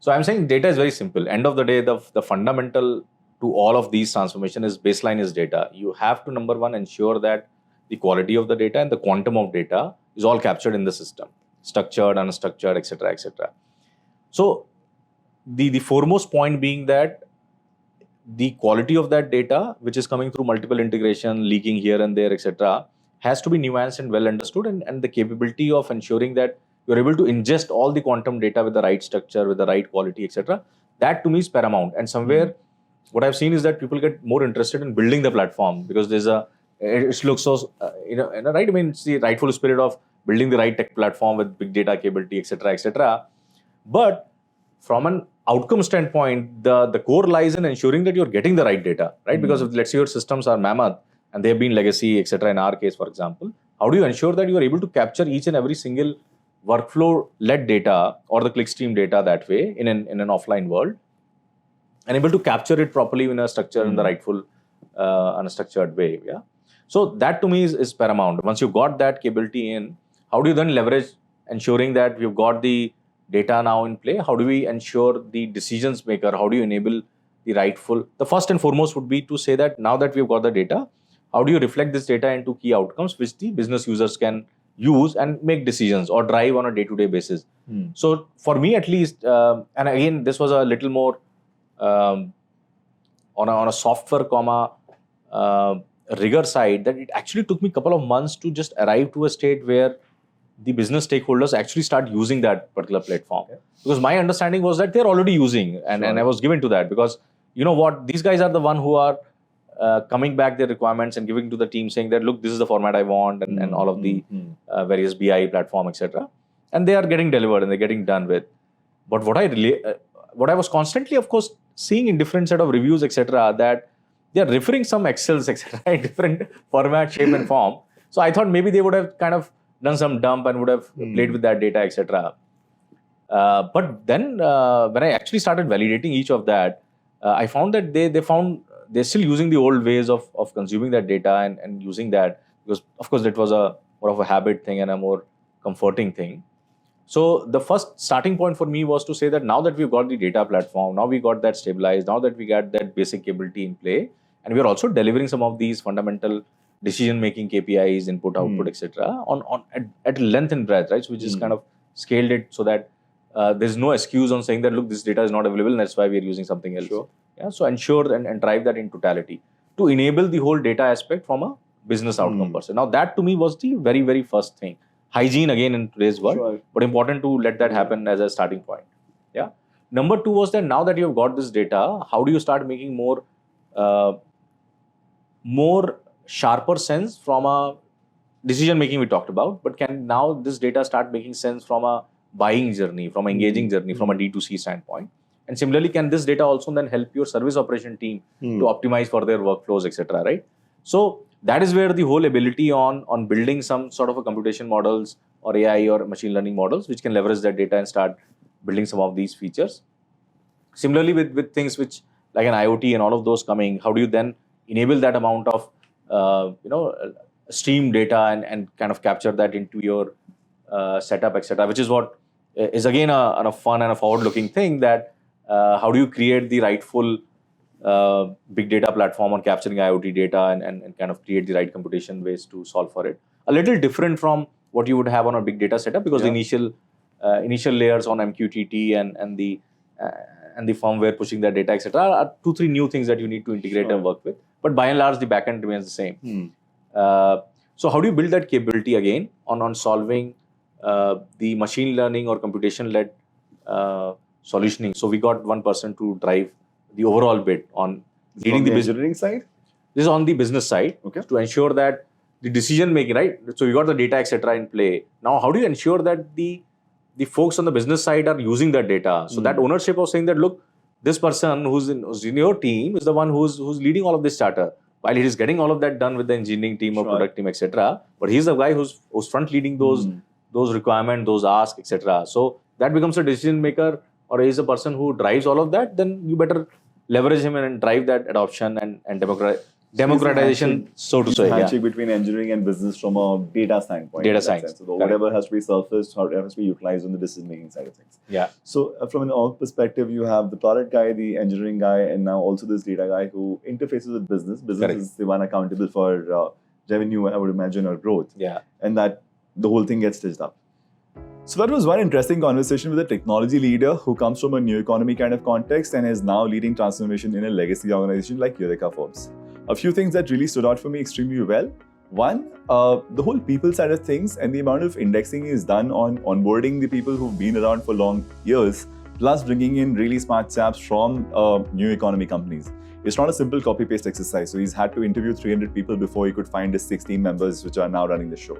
Speaker 2: So I'm saying data is very simple. End of the day, the fundamental to all of these transformation is baseline is data. You have to, number one, ensure that the quality of the data and the quantum of data is all captured in the system, structured, unstructured, etc., etc. So the foremost point being that the quality of that data, which is coming through multiple integration, leaking here and there, etc., has to be nuanced and well understood, and the capability of ensuring that you're able to ingest all the quantum data with the right structure, with the right quality, etc. That to me is paramount. And somewhere, what I've seen is that people get more interested in building the platform because it looks so, right? I mean, it's the rightful spirit of building the right tech platform with big data capability, etc., etc. But from an outcome standpoint, the core lies in ensuring that you're getting the right data, right? Because if, let's say, your systems are mammoth and they've been legacy, etc. In our case, for example, how do you ensure that you are able to capture each and every single workflow-led data or the clickstream data that way in an offline world, and able to capture it properly in a structure in the rightful, unstructured way? Yeah. So that to me is paramount. Once you've got that capability in, how do you then leverage ensuring that we've got the data now in play? How do we ensure the decisions maker? How do you enable the rightful? The first and foremost would be to say that now that we've got the data, how do you reflect this data into key outcomes which the business users can use and make decisions or drive on a day-to-day basis? So for me at least, and again, this was a little more on a software rigor side, that it actually took me a couple of months to just arrive to a state where the business stakeholders actually start using that particular platform. Because my understanding was that they're already using, and I was given to that because, you know what, these guys are the one who are coming back their requirements and giving to the team saying that, look, this is the format I want, and all of the various BI platform, etc. And they are getting delivered and they're getting done with. But what I was constantly, of course, seeing in different set of reviews, etc., that they are referring some Excels, etc., in different format, shape, and form. So I thought maybe they would have kind of done some dump and would have played with that data, etc. But then when I actually started validating each of that, I found that they're still using the old ways of consuming that data and using that, because of course that was a more of a habit thing and a more comforting thing. So the first starting point for me was to say that now that we've got the data platform, now we got that stabilized, now that we got that basic capability in play, and we're also delivering some of these fundamental decision-making KPIs, input, output, etc. at length and breadth, right? So we just kind of scaled it so that there's no excuse on saying that, look, this data is not available and that's why we're using something else.
Speaker 1: Sure.
Speaker 2: Yeah. So ensure and drive that in totality to enable the whole data aspect from a business outcome person. Now that to me was the very, very first thing. Hygiene again in today's world, but important to let that happen as a starting point. Yeah. Number two was that now that you've got this data, how do you start making more sharper sense from a decision making we talked about, but can now this data start making sense from a buying journey, from an engaging journey, from a D2C standpoint? And similarly, can this data also then help your service operation team to optimize for their workflows, etc., right? So that is where the whole ability on building some sort of a computation models or AI or machine learning models, which can leverage that data and start building some of these features. Similarly, with things which like an IoT and all of those coming, how do you then enable that amount of stream data and kind of capture that into your setup, etc., which is what is again a fun and a forward-looking thing, that how do you create the rightful big data platform on capturing IoT data and kind of create the right computation ways to solve for it. A little different from what you would have on a big data setup, because the initial layers on MQTT and the firmware pushing that data, etc., are 2-3 new things that you need to integrate and work with. But by and large, the backend remains the same. So how do you build that capability again on solving the machine learning or computation-led solutioning? So we got one person to drive the overall bit on leading the
Speaker 1: engineering side.
Speaker 2: This is on the business side,
Speaker 1: okay,
Speaker 2: to ensure that the decision making, right? So you got the data, etc., in play. Now, how do you ensure that the folks on the business side are using that data? So that ownership of saying that, look, this person who's in your team is the one who's leading all of this charter. while he is getting all of that done with the engineering team or
Speaker 1: Sure.
Speaker 2: product team, etc. But he's the guy who's front leading those requirements, those asks, etc. So that becomes a decision maker, or he's a person who drives all of that. Then you better leverage him and drive that adoption and democratization, so to say.
Speaker 1: Handshake between engineering and business from a data standpoint.
Speaker 2: Data
Speaker 1: in that
Speaker 2: science.
Speaker 1: sense. So whatever has to be surfaced, whatever has to be utilized on the decision-making side of things.
Speaker 2: Yeah.
Speaker 1: So from an org perspective, you have the product guy, the engineering guy, and now also this data guy who interfaces with business. Business
Speaker 2: Correct.
Speaker 1: is the one accountable for revenue, I would imagine, or growth.
Speaker 2: Yeah.
Speaker 1: And that the whole thing gets stitched up. So that was one interesting conversation with a technology leader who comes from a new economy kind of context and is now leading transformation in a legacy organization like Eureka Forbes. A few things that really stood out for me extremely well. One, the whole people side of things and the amount of indexing is done on onboarding the people who've been around for long years, plus bringing in really smart chaps from new economy companies. It's not a simple copy-paste exercise. So he's had to interview 300 people before he could find his 6 team members which are now running the show.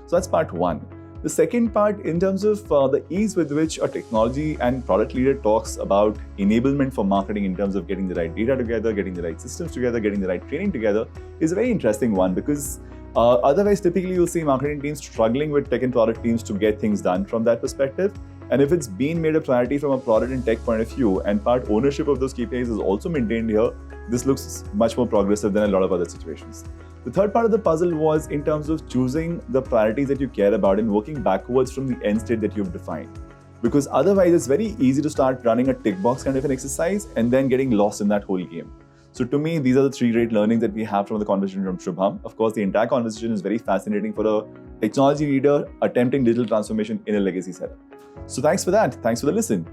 Speaker 1: So that's part one. The second part, in terms of the ease with which a technology and product leader talks about enablement for marketing in terms of getting the right data together, getting the right systems together, getting the right training together, is a very interesting one because otherwise, typically, you'll see marketing teams struggling with tech and product teams to get things done from that perspective. And if it's been made a priority from a product and tech point of view, and part ownership of those KPIs is also maintained here, this looks much more progressive than a lot of other situations. The third part of the puzzle was in terms of choosing the priorities that you care about and working backwards from the end state that you've defined. Because otherwise, it's very easy to start running a tick box kind of an exercise and then getting lost in that whole game. So to me, these are the 3 great learnings that we have from the conversation from Shubham. Of course, the entire conversation is very fascinating for a technology leader attempting digital transformation in a legacy setup. So thanks for that. Thanks for the listen.